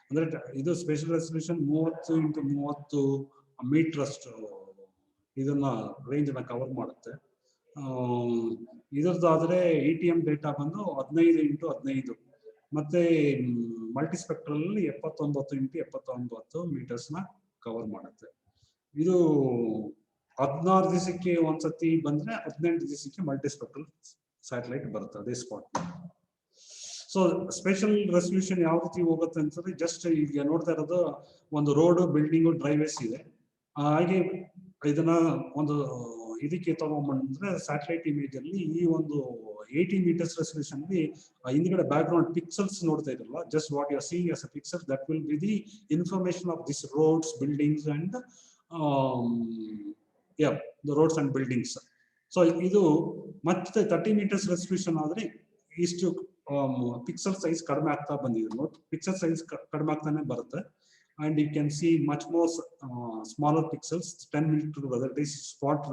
ಅಂದ್ರೆ ಇದು ಸ್ಪೇಷಿಯಲ್ ರೆಸಲ್ಯೂಷನ್ 30 × 30 ಮೀಟರ್ ಅಷ್ಟು ಇದನ್ನ ರೇಂಜ್ ನ ಕವರ್ ಮಾಡುತ್ತೆ. ಇದರದಾದ್ರೆ ETM ಡೇಟಾ ಬಂದು 15x15 ಮತ್ತೆ ಮಲ್ಟಿಸ್ಪೆಕ್ಟ್ರಲ್ 79x79 ಮೀಟರ್ಸ್ ನ ಕವರ್ ಮಾಡುತ್ತೆ. ಇದು 16 ದಿವಸಕ್ಕೆ ಒಂದ್ಸತಿ ಬಂದ್ರೆ 18 ದಿವಸಕ್ಕೆ ಮಲ್ಟಿಸ್ಪೆಕ್ಟ್ರಲ್ ಸ್ಯಾಟಲೈಟ್ ಬರುತ್ತೆ ಅದೇ ಸ್ಪಾಟ್. ಸೊ ಸ್ಪೆಷಲ್ ರೆಸಲ್ಯೂಷನ್ ಯಾವ ರೀತಿ ಹೋಗುತ್ತೆ ಅಂತಂದ್ರೆ ಜಸ್ಟ್ ಈಗ ನೋಡ್ತಾ ಇರೋದು ಒಂದು ರೋಡ್, ಬಿಲ್ಡಿಂಗು, ಡ್ರೈವೇಸ್ ಇದೆ. ಹಾಗೆ ಇದನ್ನ ಒಂದು ಇದಕ್ಕೆ ತಗೊಂಡ್ಬಂದ್ರೆ ಸ್ಯಾಟಲೈಟ್ ಇಮೇಜ್ ಅಲ್ಲಿ ಈ ಒಂದು 80 meters ರೆಸಲ್ಯೂಷನ್ ಅಲ್ಲಿ ಹಿಂದ್ಗಡೆ ಬ್ಯಾಕ್ ಗ್ರೌಂಡ್ ಪಿಕ್ಸೆಲ್ಸ್ ನೋಡ್ತಾ ಇರಲ್ಲ. Just what you are seeing as a pixel that will be the information of this roads, buildings and the roads and buildings. So ಇದು ಮತ್ತೆ 30 meters ರೆಸಲ್ಯೂಷನ್ ಆದ್ರೆ ಇಷ್ಟು ಪಿಕ್ಸೆಲ್ ಸೈಜ್ ಕಡಿಮೆ ಆಗ್ತಾ ಬಂದಿದೆ. ನೋಡಿ, ಪಿಕ್ಸೆಲ್ ಸೈಜ್ ಕಡಿಮೆ ಆಗ್ತಾನೆ ಬರುತ್ತೆ. And you can see much more smaller pixels, 10 meter, whether it is spot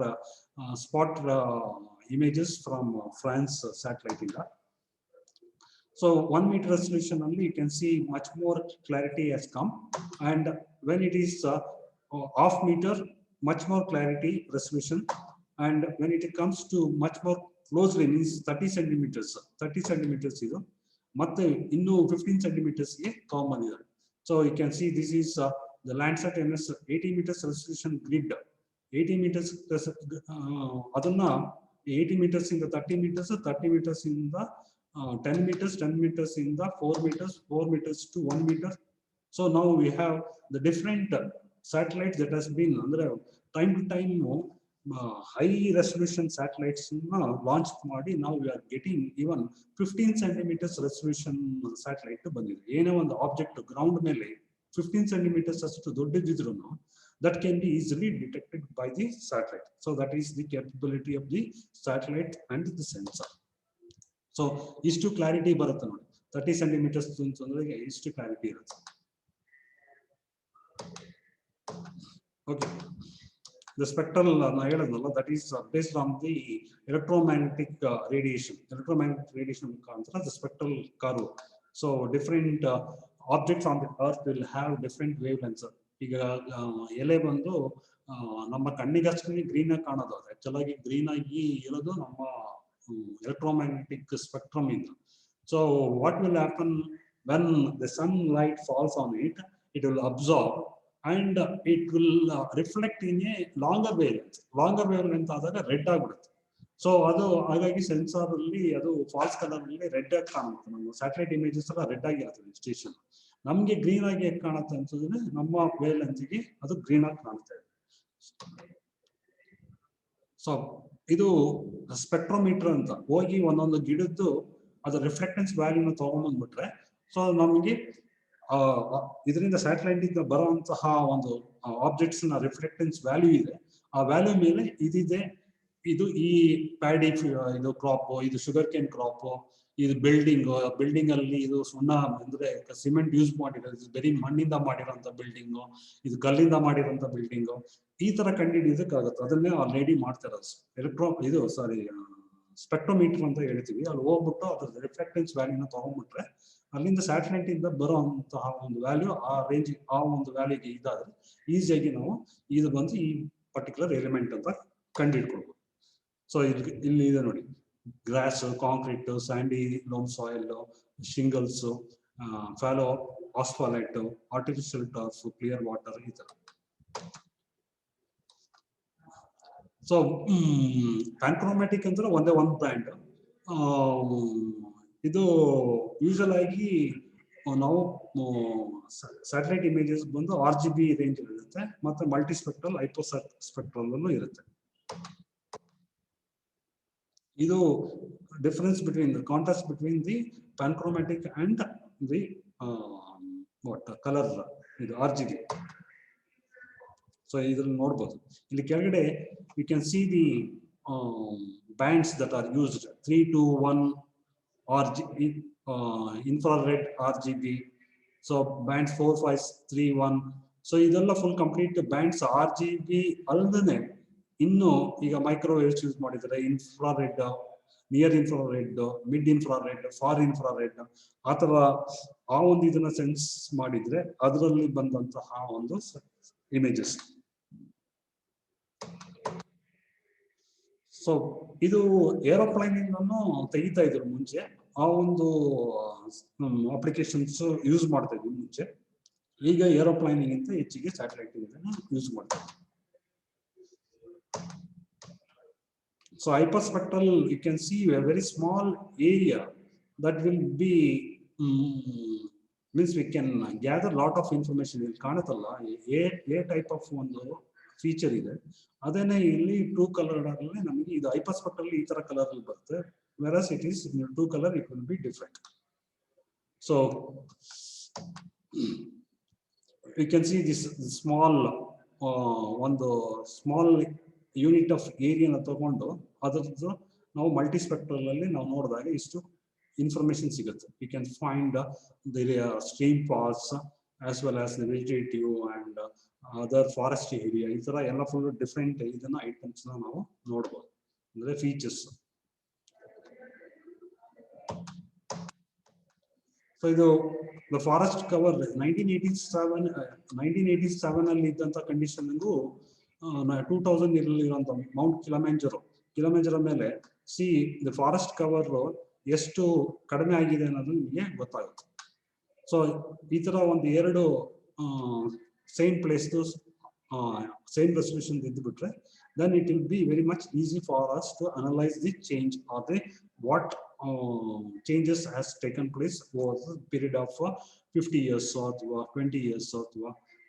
images from France satellite. So 1 meter resolution only you can see much more clarity has come, and when it is half meter, much more clarity resolution, and when it comes to much more closely means 30 centimeters idu matte innu 15 centimeters ge common ide. So you can see this is the Landsat MS 80 meters resolution grid. 80 meters adanna 80 meters in the 30 meters, 30 meters in the 10 meters, 10 meters in the 4 meters, 4 meters to 1 meter. So now we have the different satellites that has been andre time to time high resolution satellites launch ಮಾಡಿ. now we are getting even 15 centimeters resolution satellite ಬಂದಿದೆ. ಏನೋ ಒಂದು object ground ಮೇಲೆ 15 centimeters ಅಷ್ಟು ದೊಡ್ಡದಿದ್ರು that can be easily detected by the satellite. So that is the capability of the satellite and the sensor. So ಇಷ್ಟು clarity ಬರುತ್ತೆ ನೋಡಿ. 30 centimeters ಅಂತಂದ್ರೆ ಇಷ್ಟು ಕ್ಲಾರಿಟಿ ಇರುತ್ತೆ. Okay. The spectral that is based on the electromagnetic radiation. Electromagnetic radiation the spectral curve. So different objects on the earth will have different wavelengths. ಈಗ ಎಲೆ ಬಂದು ನಮ್ಮ ಕಣ್ಣಿಗಷ್ಟೇ ಗ್ರೀನ್ ಆಗಿ ಕಾಣೋದು. ಆಕ್ಚುಲ್ ಆಗಿ ಗ್ರೀನ್ ಆಗಿ ಇರೋದು ನಮ್ಮ electromagnetic spectrum ಇಂದ. So what will happen when the sunlight falls on it? It will absorb and it will reflect in a longer wavelength. Longer wavelength ಆದಾಗ ರೆಡ್ ಆಗಿಬಿಡುತ್ತೆ. ಸೊ ಅದು ಹಾಗಾಗಿ ಸೆನ್ಸಾರ್ ಅಲ್ಲಿ ಅದು ಫಾಲ್ಸ್ ಕಲರ್ ಅಲ್ಲಿ ರೆಡ್ ಆಗಿ ಕಾಣುತ್ತೆ. ನಮ್ಮ ಸ್ಯಾಟಲೈಟ್ ಇಮೇಜಸ್ ಎಲ್ಲ ರೆಡ್ ಆಗಿರುತ್ತೆ ಸ್ಟೇಷನ್. ನಮ್ಗೆ ಗ್ರೀನ್ ಆಗಿ ಹೇಗೆ ಕಾಣುತ್ತೆ ಅಂತಂದ್ರೆ ನಮ್ಮ ವೇವ್ಲೆಂತ್ಗೆ ಅದು ಗ್ರೀನ್ ಆಗಿ ಕಾಣ್ತಾ ಇದೆ. ಸೊ ಇದು ಸ್ಪೆಕ್ಟ್ರೋಮೀಟರ್ ಅಂತ ಹೋಗಿ ಒಂದೊಂದು ಗಿಡದ್ದು ಅದು ರಿಫ್ಲೆಕ್ಟೆನ್ಸ್ ವ್ಯಾಲ್ಯೂನ ತಗೊಂಡ್ಬಂದ್ಬಿಟ್ರೆ ಸೊ ನಮ್ಗೆ ಇದರಿಂದ ಸ್ಯಾಟಲೈಟ್ ಇಂದ ಬರುವಂತಹ ಒಂದು ಆಬ್ಜೆಕ್ಟ್ಸ್ ನ ರಿಫ್ಲೆಕ್ಟೆನ್ಸ್ ವ್ಯಾಲ್ಯೂ ಇದೆ. ಆ ವ್ಯಾಲ್ಯೂ ಮೇಲೆ ಇದಿದೆ, ಇದು ಈ ಪ್ಯಾಡಿ ಇದು ಕ್ರಾಪ್, ಇದು ಶುಗರ್ ಕೇನ್ ಕ್ರಾಪ್, ಇದು ಬಿಲ್ಡಿಂಗ್ ಅಲ್ಲಿ ಇದು ಸುಣ್ಣ ಅಂದ್ರೆ ಸಿಮೆಂಟ್ ಯೂಸ್ ಮಾಡಿರೋದು, ಬರೀ ಮಣ್ಣಿಂದ ಮಾಡಿರೋಂಥ ಬಿಲ್ಡಿಂಗು, ಇದು ಕಲ್ಲಿಂದ ಮಾಡಿರೋಂಥ ಬಿಲ್ಡಿಂಗು, ಈ ತರ ಕಂಡುಹಿಡಿಯೋದಕ್ಕಾಗುತ್ತೆ. ಅದನ್ನೇ ಆಲ್ರೆಡಿ ಮಾಡ್ತಾ ಇರೋದು ಸ್ಪೆಕ್ಟ್ರೋಮೀಟರ್ ಅಂತ ಹೇಳ್ತೀವಿ. ಅಲ್ಲಿ ಹೋಗ್ಬಿಟ್ಟು ಅದ್ರ ರಿಫ್ಲೆಕ್ಟೆನ್ಸ್ ವ್ಯಾಲ್ಯೂನ ತಗೊಂಡ್ಬಿಟ್ರೆ ಅಲ್ಲಿಂದ ಸ್ಯಾಟಲೈಟ್ ಇಂದ ಬರುವಂತಹ ಒಂದು ವ್ಯಾಲ್ಯೂ ಆ ರೇಂಜ್ ಆ ಒಂದು ವ್ಯಾಲ್ಯೂಗೆ ಇದಾದ್ರೆ ಈಸಿಯಾಗಿ ನಾವು ಇದು ಬಂದು ಈ ಪರ್ಟಿಕ್ಯುಲರ್ ಎಲಿಮೆಂಟ್ ಅಂತ ಕಂಡುಹಿಡ್ಕೊಳ್ಬೋದು. ಸೊ ಇಲ್ಲಿ ಇದೆ ನೋಡಿ, grass, concrete, sandy loam soil, shingles, fallow, asphalt, artificial turf, clear water, ಈ ತರ. ಸೊ ಪ್ಯಾನ್ಕ್ರೋಮ್ಯಾಟಿಕ್ ಅಂದ್ರೆ ಒಂದೇ ಒಂದು ಬ್ರ್ಯಾಂಡ್. ಇದು ಯೂಶಲ್ ಆಗಿ ನಾವು ಸ್ಯಾಟಲೈಟ್ ಇಮೇಜಸ್ ಬಂದು RGB ರೇಂಜ್ ಇರುತ್ತೆ, ಮತ್ತೆ ಮಲ್ಟಿಸ್ಪೆಕ್ಟ್ರಲ್, ಹೈಪೋಸ್ಪೆಕ್ಟ್ರಲ್ ಅಲ್ಲೂ ಇರುತ್ತೆ. ಇದು difference between the contrast between the panchromatic and the colour ಇದು RGB. ಸೊ ಇದ್ರಲ್ಲಿ ನೋಡ್ಬೋದು, ಇಲ್ಲಿ ಕೆಳಗಡೆ you can see the bands that are used 3 to 1 RGB, infrared RGB, so bands 4, 5, 3, 1. So ಇದೆಲ್ಲ ಫುಲ್ ಕಂಪ್ಲೀಟ್ ಬ್ಯಾಂಡ್ಸ್ RGB ಅಲ್ಲದೆ ಇನ್ನು ಈಗ microwaves use ಮಾಡಿದ್ದಾರೆ, infrared, near infrared, mid infrared, for infrared, ಆ ತರ ಆ ಒಂದು ಇದನ್ನ ಸೆನ್ಸ್ ಮಾಡಿದ್ರೆ ಅದರಲ್ಲಿ ಬಂದಂತಹ ಒಂದು ಇಮೇಜಸ್. ಸೊ ಇದು ಏರೋಪ್ಲೈನ್ ಅನ್ನು ತೆಗಿತಾ ಇದ್ರು ಮುಂಚೆ, ಆ ಒಂದು ಅಪ್ಲಿಕೇಶನ್ಸ್ ಯೂಸ್ ಮಾಡ್ತಾ ಇದ್ವಿ ಮುಂಚೆ. ಈಗ ಏರೋಪ್ಲೈನಿಂಗ್ ಅಂತ ಹೆಚ್ಚಿಗೆ ಸ್ಯಾಟಲೈಟ್ ಯೂಸ್ ಮಾಡ್ತಾರೆ. So hyperspectral, you can see a very small area that will be means we can gather lot of information. ಇಲ್ಲಿ ಕಾಣುತ್ತಲ್ಲ a type of ಒಂದು ಫೀಚರ್ ಇದೆ, ಅದೇನೆ ಇಲ್ಲಿ ಟೂ ಕಲರ್ ಅಲ್ಲಿ ನಮಗೆ ಇದು hyperspectral ಈ ತರ ಕಲರ್ ಅಲ್ಲಿ ಬರುತ್ತೆ, whereas it is in two color it will be different. So you can see this small ಒಂದು ಸ್ಮಾಲ್ ಯೂನಿಟ್ ಆಫ್ ಏರಿಯಾನ ತಗೊಂಡು ಅದರದ್ದು ನಾವು ಮಲ್ಟಿಸ್ಪೆಕ್ಟ್ರಲ್ ಅಲ್ಲಿ ನಾವು ನೋಡಿದಾಗ ಇಷ್ಟು ಇನ್ಫಾರ್ಮೇಶನ್ ಸಿಗುತ್ತೆ. You can find the stream pass as well as the vegetative and other forest area, ಈ ತರ ಎಲ್ಲ ಫುಲ್ ಡಿಫ್ರೆಂಟ್ ಇದನ್ನ ಐಟಮ್ಸ್ ನಾವು ನೋಡ್ಬೋದು, ಅಂದ್ರೆ ಫೀಚರ್ಸ್. ಸೊ ಇದು ದ ಫಾರೆಸ್ಟ್ ಕವರ್ 1987 ಅಲ್ಲಿ ಇದ್ದಂತ ಕಂಡೀಷನ್ಗೂ 2000 ಇರುವಂತ ಮೌಂಟ್ ಕಿಲಮೆಂಜರೋ ಮೇಲೆ ಸಿ ದ ಫಾರೆಸ್ಟ್ ಕವರ್ ಎಷ್ಟು ಕಡಿಮೆ ಆಗಿದೆ ಅನ್ನೋದು ನಿಮಗೆ ಗೊತ್ತಾಗುತ್ತೆ. ಸೊ ಈ ತರ ಒಂದು ಎರಡು ಸೇಮ್ ಪ್ಲೇಸ್ ಸೇಮ್ ರೆಸಲ್ಯೂಷನ್ ಇದ್ದುಬಿಟ್ರೆ then it will be very much easy for us to analyze the change or the what changes has taken place over the period of 50 years or 20 years or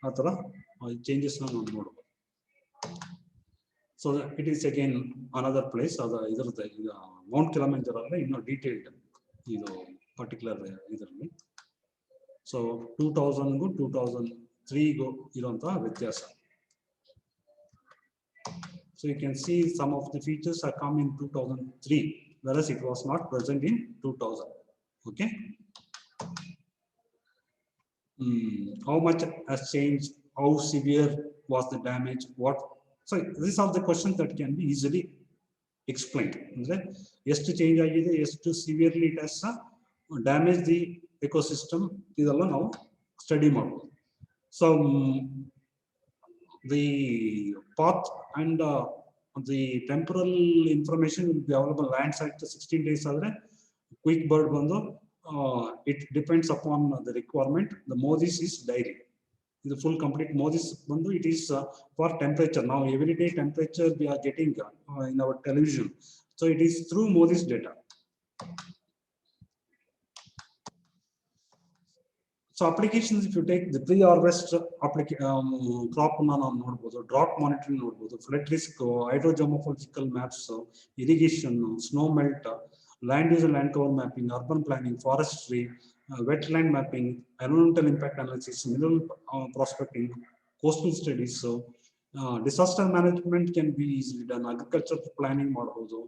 athara changes na ನಾವು ನೋಡಬಹುದು. So it is again another place ಅದು ಇದರದ್ದು ಈಗ Mount ಕಿಲಮೆಂಜರೋ ಅಲ್ಲಿ ಇನ್ನೂ detailed ಇದು particular ಇದರಲ್ಲಿ. So 2000ಗೂ 2003ಗೂ ಇರುವಂತಹ ವ್ಯತ್ಯಾಸ. So you can see some of the features are come in 2003, whereas it was not present in 2000. Okay. How much has changed? How severe was the damage? What? So these are the questions that can be easily explained. Yes, to change agide, yes, to severely it has damaged the ecosystem. Idella now study model. So the path and the temporal information will be available land site 16 days adre quick bird bando it depends upon the requirement. The MODIS is daily, the full complete MODIS bando it is for temperature. Now every day temperature we are getting in our television, so it is through MODIS data. So applications, if you take the pre-harvest crop ನೋಡಬಹುದು, drought monitoring ನೋಡಬಹುದು, flood risk, hydrogeomorphological maps, irrigation, snow melt, land use and land cover mapping, urban planning, forestry, wetland mapping, environmental impact analysis, mineral prospecting, coastal studies. So disaster management can be easily done, agriculture planning ಮಾಡಬಹುದು,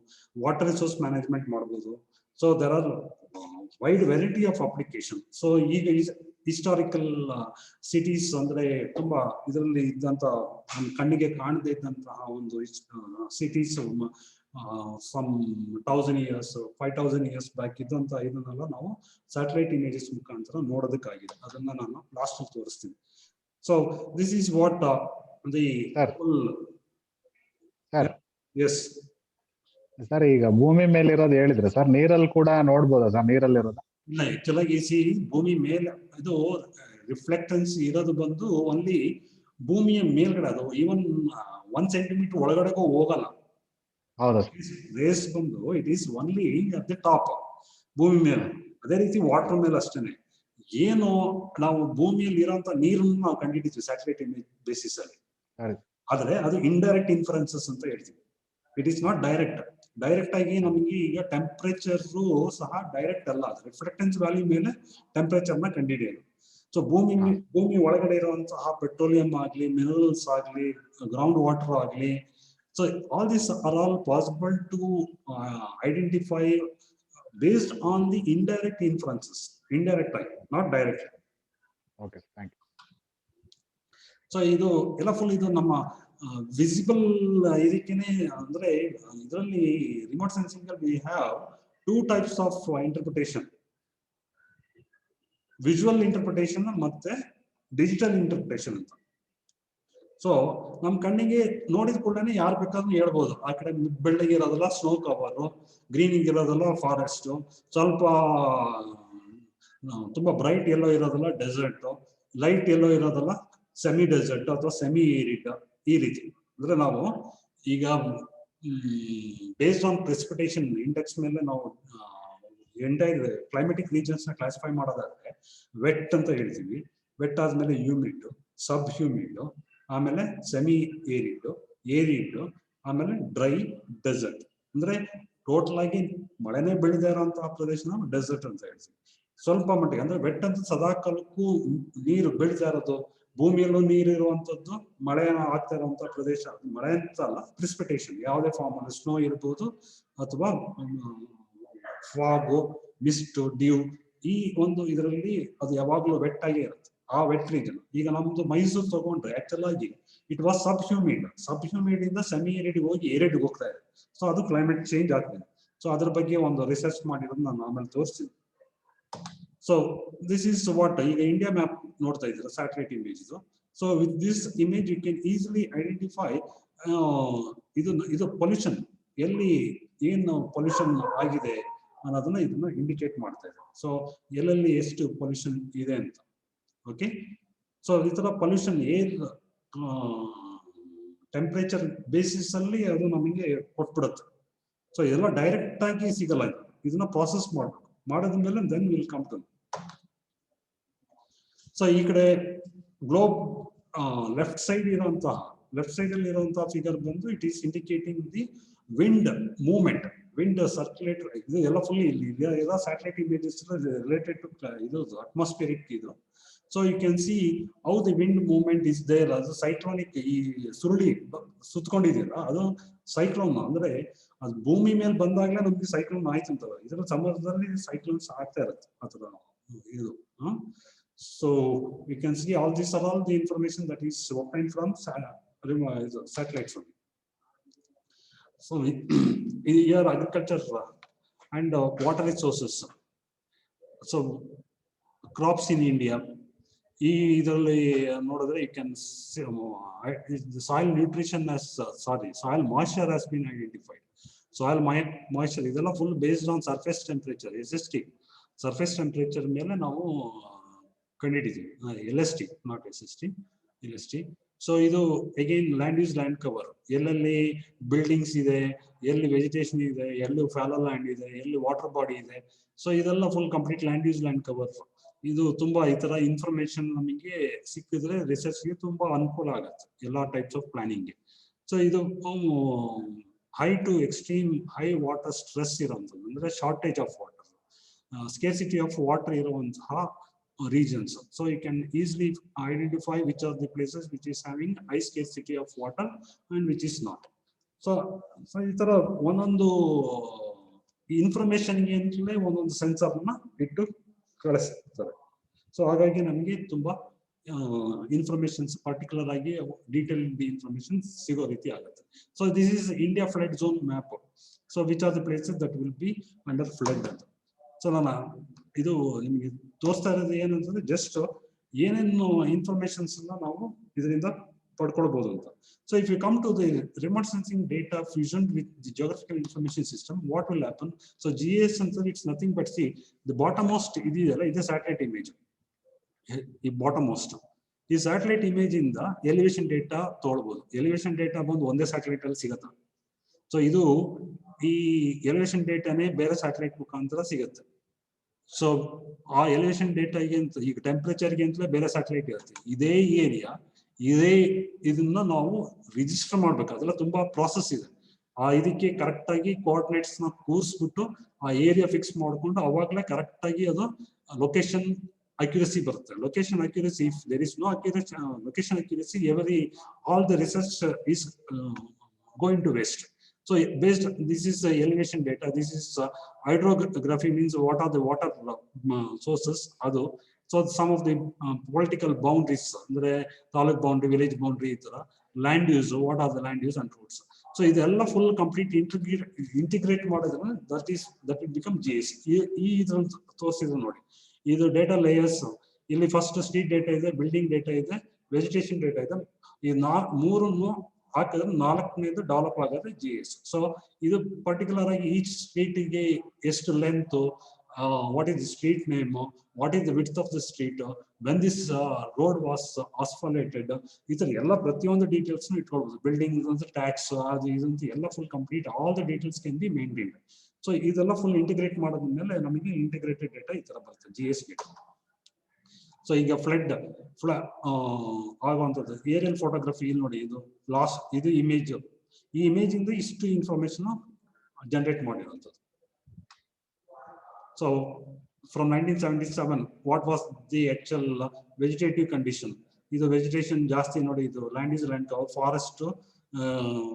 water resource management ಮಾಡಬಹುದು. So there are wide variety of application. So ಈಗ historical cities ಅಂದ್ರೆ ತುಂಬಾ ಇದರಲ್ಲಿ ಇದ್ದಂತ ಕಣ್ಣಿಗೆ ಕಾಣದೇ ಇದ್ದಂತಹ ಒಂದು cities some 1000 years 5000 years back ಇದ್ದಂತ ಇದನ್ನೆಲ್ಲ ನಾವು ಸ್ಯಾಟಲೈಟ್ ಇಮೇಜಸ್ ಮುಖಾಂತರ ನೋಡೋದಕ್ಕಾಗಿದೆ. ಅದನ್ನ ನಾನು ಲಾಸ್ಟ್ ಅಲ್ಲಿ ತೋರಿಸ್ತೀನಿ. So this is what the yes sir, ಈಗ ಭೂಮಿ ಮೇಲೆ ಇರೋದು ಹೇಳಿದ್ರೆ ಸರ್, ನೀರಲ್ಲಿ ಕೂಡ ನೋಡ್ಬೋದಾ ಸರ್? ನೀರಲ್ಲಿ ಇರೋದು ಇಲ್ಲ, ಆಕ್ಚುಲ್ ಆಗಿ ಭೂಮಿ ಮೇಲೆ ಇದು ರಿಫ್ಲೆಕ್ಟೆನ್ಸ್ ಇರೋದು ಬಂದು ಓನ್ಲಿ ಭೂಮಿಯ ಮೇಲ್ಗಡೆ, ಅದು ಈವನ್ 1 ಸೆಂಟಿಮೀಟರ್ ಒಳಗಡೆಗೂ ಹೋಗಲ್ಲ. ಹೌದಾ? ರೇಸ್ ಬಂದು it is only at the top, ಭೂಮಿ ಮೇಲೆ. ಅದೇ ರೀತಿ ವಾಟರ್ ಮೇಲೆ ಅಷ್ಟೇನೆ. ಏನು ನಾವು ಭೂಮಿಯಲ್ಲಿ ಇರೋಂತ ನೀರನ್ನು ನಾವು ಕಂಡುಹಿಡಿತೀವಿ ಸ್ಯಾಟಲೈಟ್ ಇಮೇಜ್ ಬೇಸಿಸ್ ಅಲ್ಲಿ, ಆದ್ರೆ ಅದು ಇಂಡೈರೆಕ್ಟ್ ಇನ್ಫರೆನ್ಸಸ್ ಅಂತ ಹೇಳ್ತೀವಿ. It is not direct. Direct ಆಗಿ ನಮಗೆ ಈಗ ಟೆಂಪರೇಚರ್ ಸಹ ಡೈರೆಕ್ಟ್ ಅಲ್ಲ, ಅದು ರಿಫ್ಲೆಕ್ಟೆನ್ಸ್ ವ್ಯಾಲ್ಯೂ ಮೇಲೆ ಟೆಂಪರೇಚರ್ ನ ಕಂಡುಹಿಡಿಯೋದು. ಸೊ ಭೂಮಿ ಒಳಗಡೆ ಇರುವಂತಹ ಪೆಟ್ರೋಲಿಯಂ ಆಗ್ಲಿ, ಮಿನರಲ್ಸ್ ಆಗ್ಲಿ, ಗ್ರೌಂಡ್ ವಾಟರ್ ಆಗ್ಲಿ, so all this are all possible to identify based on the indirect inferences, indirect ಆಗಿ, not direct. Okay, thank you. So ಇದು ಎಲ್ಲ ಫುಲ್ ಇದು ನಮ್ಮ ವಿಸಿಬಲ್ ಇದಕ್ಕೇನೆ. ಅಂದ್ರೆ ಇದರಲ್ಲಿ ರಿಮೋಟ್ ಸೆನ್ಸಿಂಗ್ ಅಲ್ಲಿ we have 2 types of interpretation, visual interpretation ಮತ್ತೆ ಡಿಜಿಟಲ್ ಇಂಟರ್ಪ್ರಿಟೇಷನ್ ಅಂತ. ಸೊ ನಮ್ ಕಣ್ಣಿಗೆ ನೋಡಿದ ಕೂಡಲೇ ಯಾರು ಬೇಕಾದ್ರೂ ಹೇಳ್ಬೋದು, ಆ ಕಡೆ ಬೆಳ್ಳಗೆ ಇರೋದಲ್ಲ ಸ್ನೋ ಕವರ್, ಗ್ರೀನಿಂಗ್ ಇರೋದಲ್ಲ ಫಾರೆಸ್ಟ್, ಸ್ವಲ್ಪ ತುಂಬಾ ಬ್ರೈಟ್ ಎಲ್ಲೋ ಇರೋದಲ್ಲ ಡೆಸರ್ಟ್, ಲೈಟ್ ಎಲ್ಲೋ ಇರೋದಲ್ಲ ಸೆಮಿ ಡೆಸರ್ಟ್ ಅಥವಾ ಸೆಮಿ ಏರಿಡ್, ಈ ರೀತಿ. ಅಂದ್ರೆ ನಾವು ಈಗ ಬೇಸ್ಡ್ ಆನ್ ಪ್ರೆಸಿಪಿಟೇಷನ್ ಇಂಡೆಕ್ಸ್ ಮೇಲೆ ನಾವು ಎಂಟೈರ್ ಕ್ಲೈಮೆಟಿಕ್ ರೀಜನ್ಸ್ ನ ಕ್ಲಾಸಿಫೈ ಮಾಡೋದಾದ್ರೆ ವೆಟ್ ಅಂತ ಹೇಳ್ತೀವಿ. ವೆಟ್ ಆದ್ಮೇಲೆ ಹ್ಯೂಮಿಡ್, ಸಬ್ ಹ್ಯೂಮಿಡ್, ಆಮೇಲೆ ಸೆಮಿ ಏರಿಡ್, ಏರಿಡ್, ಆಮೇಲೆ ಡ್ರೈ, ಡೆಸರ್ಟ್. ಅಂದ್ರೆ ಟೋಟಲ್ ಆಗಿ ಮಳೆನೇ ಬೆಳೆದೇ ಇರೋಂತಹ ಪ್ರದೇಶನ ಡೆಸರ್ಟ್ ಅಂತ ಹೇಳ್ತೀವಿ. ಸ್ವಲ್ಪ ಮಟ್ಟಿಗೆ ಅಂದ್ರೆ ವೆಟ್ ಅಂತ ಸದಾ ಕಾಲಕ್ಕೂ ನೀರು ಬೆಳೀತಾ ಇರೋದು, ಭೂಮಿಯಲ್ಲೂ ನೀರು ಇರುವಂತದ್ದು, ಮಳೆ ಆಗ್ತಾ ಇರುವಂತ ಪ್ರದೇಶ. ಮಳೆ ಅಂತ ಅಲ್ಲ, ಪ್ರಿಸಿಪಿಟೇಷನ್ ಯಾವುದೇ ಫಾರ್ಮ್ ಅಲ್ಲಿ ಸ್ನೋ ಇರ್ಬೋದು ಅಥವಾ ಫಾಗು, ಮಿಸ್ಟ್, ಡ್ಯೂ, ಈ ಒಂದು ಇದರಲ್ಲಿ ಅದು ಯಾವಾಗ್ಲೂ ವೆಟ್ ಆಗೇ ಇರುತ್ತೆ, ಆ ವೆಟ್ ರೀಜನ್. ಈಗ ನಮ್ದು ಮೈಸೂರು ತಗೊಂಡ್ರೆ ಆಕ್ಚುಲ್ ಆಗಿ it was sub humid. Sub humid ಇಂದ ಸೆಮಿ ಏರಿಡ್ ಹೋಗಿ ಏರಿಡ್ ಹೋಗ್ತಾ ಇದೆ. ಸೊ ಅದು ಕ್ಲೈಮೇಟ್ ಚೇಂಜ್ ಆಗ್ತಿದೆ. ಸೊ ಅದ್ರ ಬಗ್ಗೆ ಒಂದು ರಿಸರ್ಚ್ ಮಾಡಿರೋದು ನಾನು ಆಮೇಲೆ ತೋರಿಸ್ತೀನಿ. ಸೊ ದಿಸ್ ಇಸ್ ವಾಟ್ ಈಗ ಇಂಡಿಯಾ ಮ್ಯಾಪ್ ನೋಡ್ತಾ ಇದ್ದೀರಾ, ಸ್ಯಾಟಲೈಟ್ ಇಮೇಜ್ ಇದು. So with this image you can easily identify ಇದು ಪೊಲ್ಯೂಷನ್, ಎಲ್ಲಿ ಏನು ಪೊಲ್ಯೂಷನ್ ಆಗಿದೆ ಅನ್ನೋದನ್ನ ಇದನ್ನ ಇಂಡಿಕೇಟ್ ಮಾಡ್ತಾ ಇದೆ. ಸೊ ಎಲ್ಲೆಲ್ಲಿ ಎಷ್ಟು ಪೊಲ್ಯೂಷನ್ ಇದೆ ಅಂತ. ಓಕೆ, ಸೊ ಈ ತರ ಪೊಲ್ಯೂಷನ್ ಏರ್ ಟೆಂಪರೇಚರ್ ಬೇಸಿಸ್ ಅಲ್ಲಿ ಅದು ನಮಗೆ ಕೊಟ್ಬಿಡುತ್ತೆ. ಸೊ ಇದೆಲ್ಲ ಡೈರೆಕ್ಟ್ ಆಗಿ ಸಿಗಲ್ಲ, ಇದನ್ನ ಪ್ರಾಸೆಸ್ ಮಾಡ್ಬೇಕು. ಮಾಡಿದ್ಮೇಲೆ then will come to. So ಈ ಕಡೆ ಗ್ಲೋಬ್ ಲೆಫ್ಟ್ ಸೈಡ್ ಅಲ್ಲಿ ಇರುವಂತಹ ಫಿಗರ್ ಬಂದು it is indicating the wind movement, wind circulator. ಇದು ಎಲ್ಲ ಫುಲ್ ಇಲ್ಲಿ ಎಲ್ಲ ಸ್ಯಾಟಲೈಟ್ ಇಮೇಜಸ್ ರಿಲೇಟೆಡ್ ಟು ಇದು ಅಟ್ಮಾಸ್ಫಿಯರಿಕ್ ಇದು. So you can see how the wind movement is there. ಅದು ಸೈಕ್ಲೋನಿಕ್, ಈ ಸುರುಳಿ ಸುತ್ಕೊಂಡಿದೆಯಲ್ಲ ಅದು ಸೈಕ್ಲೋನ್. ಅಂದ್ರೆ ಅದು ಭೂಮಿ ಮೇಲೆ ಬಂದಾಗ್ಲೇ ನಮ್ಗೆ ಸೈಕ್ಲೋನ್ ಆಯ್ತು ಅಂತ. ಇದರ ಸಮುದ್ರದಲ್ಲಿ ಸೈಕ್ಲೋನ್ಸ್ ಆಗ್ತಾ ಇರುತ್ತೆ ಅಥವಾ ಇದು. So we can see all these are all the information that is obtained from satellites only. So here agriculture and water resources. So crops in India. ಇದರಲ್ಲಿ ನೋಡಿದ್ರೆ you can see the soil nutrition as soil moisture has been identified. Soil moisture ಇದೆಲ್ಲ full based on surface temperature, SST. Surface temperature ಮೇಲೆ ನಾವು ಕಂಡಿದ್ದೀವಿ, LST, not SST, LST. So ಇದು again land use land cover, ಎಲ್ಲೆಲ್ಲಿ buildings ಇದೆ, ಎಲ್ಲಿ vegetation ಇದೆ, ಎಲ್ಲಿ ಫ್ಯಾಲೋ ಲ್ಯಾಂಡ್ ಇದೆ, ಎಲ್ಲಿ ವಾಟರ್ ಬಾಡಿ ಇದೆ. ಸೊ ಇದೆಲ್ಲ full complete land use land cover. ಇದು ತುಂಬಾ ಈ ತರ ಇನ್ಫಾರ್ಮೇಶನ್ ನಮಗೆ ಸಿಕ್ಕಿದ್ರೆ ರಿಸರ್ಚ್ಗೆ ತುಂಬಾ ಅನುಕೂಲ ಆಗುತ್ತೆ, ಎಲ್ಲಾ ಟೈಪ್ಸ್ ಆಫ್ ಪ್ಲಾನಿಂಗ್ಗೆ. ಸೊ ಇದು high to extreme high water stress ಇರುವಂಥದ್ದು, ಅಂದ್ರೆ shortage of water, scarcity of water ಇರುವಂತಹ regions. So you can easily identify which are the places which is having high scarcity of water and which is not. So ಈ ತರ ಒಂದೊಂದು information ಗೆ ಅಂತಲೇ ಒಂದೊಂದು sensor ನ ಇಟ್ಟು ಕಳಿಸ್ತಾರೆ. ಸೊ ಹಾಗಾಗಿ ನಮಗೆ ತುಂಬಾ ಇನ್ಫಾರ್ಮೇಶನ್ಸ್ ಪರ್ಟಿಕ್ಯುಲರ್ ಆಗಿ ಡೀಟೇಲ್ ಇನ್ಫಾರ್ಮೇಶನ್ ಸಿಗೋ ರೀತಿ ಆಗುತ್ತೆ. So this is India flood zone map. So which are the places that will B under flood ಅಂತ. ಸೊ ನಾನು ಇದು ನಿಮಗೆ ತೋರಿಸ್ತಾ ಇರೋದು ಏನಂತಂದ್ರೆ ಜಸ್ಟ್ ಏನೇನು ಇನ್ಫಾರ್ಮೇಶನ್ಸ್ ನಾವು ಇದರಿಂದ ಪಡ್ಕೊಳ್ಬಹುದು ಅಂತ. So if you come to the remote sensing data fusion with the geographical information system, what will happen? So GIS ಅಂತ it's nothing but see the bottom most ಇದೆಯಲ್ಲ, ಇದು ಸ್ಯಾಟಲೈಟ್ ಇಮೇಜ್. ಈ bottom most ಈ satellite image ಇಂದ elevation data ತಗೊಳ್ಬಹುದು. Elevation data ಬಂದು ಒಂದೇ satellite ಅಲ್ಲಿ ಸಿಗತ್ತ. ಸೊ ಇದು ಈ ಎಲಿವೇಶನ್ ಡೇಟಾನೇ ಬೇರೆ ಸ್ಯಾಟಲೈಟ್ ಮುಖಾಂತರ ಸಿಗುತ್ತೆ. ಸೊ ಆ ಎಲಿವೇಶನ್ ಡೇಟಾಗೆ ಅಂತ ಈಗ ಟೆಂಪರೇಚರ್ಗೆ ಅಂತಲೇ ಬೇರೆ ಸ್ಯಾಟಲೈಟ್ ಇರುತ್ತೆ. ಇದೇ ಏರಿಯಾ ಇದನ್ನ ನಾವು ರಿಜಿಸ್ಟರ್ ಮಾಡ್ಬೇಕು, ಅದೆಲ್ಲ ತುಂಬಾ ಪ್ರಾಸೆಸ್ ಇದೆ. ಇದಕ್ಕೆ ಕರೆಕ್ಟ್ ಆಗಿ ಕೋಆರ್ಡಿನೇಟ್ಸ್ ನ ಕೂರಿಸ್ಬಿಟ್ಟು ಆ ಏರಿಯಾ ಫಿಕ್ಸ್ ಮಾಡ್ಕೊಂಡು ಅವಾಗ್ಲೇ ಕರೆಕ್ಟ್ ಆಗಿ ಅದು ಲೊಕೇಶನ್ ಅಕ್ಯುರಸಿ ಬರುತ್ತೆ. Location accuracy, if there is no accuracy location accuracy, all the research is going to waste. So based, this is elevation data, this is hydrography, means what are the water sources. So some of the political boundaries, andre taluk boundary, village boundary, land use, what are the land use and routes. So idella full complete integrate modadre that will become GIS. Idu ತೋರಿಸಿದ್ರು ನೋಡಿ, ಇದು data layers. ಇಲ್ಲಿ first street data ಇದೆ, building data ಇದೆ, vegetation data ಇದೆ, ಈ ಮೂರನ್ನು ಹಾಕಿದ್ರೆ ನಾಲ್ಕನೇದು ಡೆವಲಪ್ ಆಗೋದು GIS. ಸೊ ಇದು ಪರ್ಟಿಕ್ಯುಲರ್ ಆಗಿ ಈಚ್ ಸ್ಟ್ರೀಟಿಗೆ ಎಷ್ಟು length, what is the street name, what is the width of the street, when this road was asphalted, ಈ ತರ ಎಲ್ಲ ಪ್ರತಿಯೊಂದು ಡೀಟೇಲ್ಸ್ ಇಟ್ಕೊಳ್ಬಹುದು. ಬಿಲ್ಡಿಂಗ್ ಟ್ಯಾಕ್ಸ್ ಅದು ಇದಂತ ಎಲ್ಲ full complete all the details can be maintained. So ಇದೆಲ್ಲ full integrate ಮಾಡೋದ್ಮೇಲೆ ನಮಗೆ integrated data ಈ ತರ ಬರ್ತದೆ GIS ಡೇಟಾ. ಸೊ ಈಗ ಫ್ಲಡ್ ಆಗುವಂಥದ್ದು ಏರಿಯಲ್ ಫೋಟೋಗ್ರಫಿ ಇಲ್ಲಿ ನೋಡಿ, ಇದು ಇದು ಇಮೇಜ್, ಈ ಇಮೇಜ್ ಇಂದ ಇಷ್ಟು ಇನ್ಫಾರ್ಮೇಶನ್ ಜನರೇಟ್ ಮಾಡಿರುವಂಥದ್ದು. So from 1977 what was the actual vegetative condition. ಇದು ವೆಜಿಟೇಷನ್ ಜಾಸ್ತಿ ನೋಡಿ, ಇದು land his land cover, forest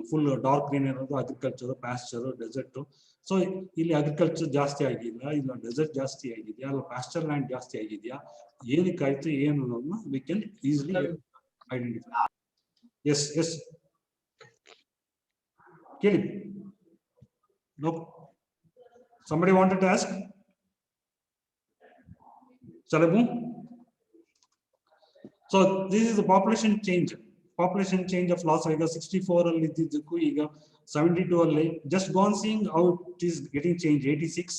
full dark green ಇರೋದು, ಅಗ್ರಿಕಲ್ಚರ್, ಪ್ಯಾಸ್ಚರ್, ಡೆಸರ್ಟ್. ಸೊ ಇಲ್ಲಿ ಅಗ್ರಿಕಲ್ಚರ್ ಜಾಸ್ತಿ ಆಗಿದೆಯಾ, ಇಲ್ಲ ಡೆಸರ್ಟ್ ಜಾಸ್ತಿ ಆಗಿದೆಯಾ, ಇಲ್ಲ ಪ್ಯಾಸ್ಚರ್ ಲ್ಯಾಂಡ್ ಜಾಸ್ತಿ ಆಗಿದೆಯಾ, ಏನಕ್ಕಾಯ್ತು ಏನು ಅನ್ನೋದನ್ನ we can easily identify. Yes yes ಕೇಳಿ. No, somebody wanted to ask? Shall I move? So this is the population change. Population change of Las Vegas 64 ಅಲ್ಲಿ ಇದ್ದಿದ್ದಕ್ಕೂ ಈಗ 72 ಅಲ್ಲಿ just gone seeing how it is getting changed. 86,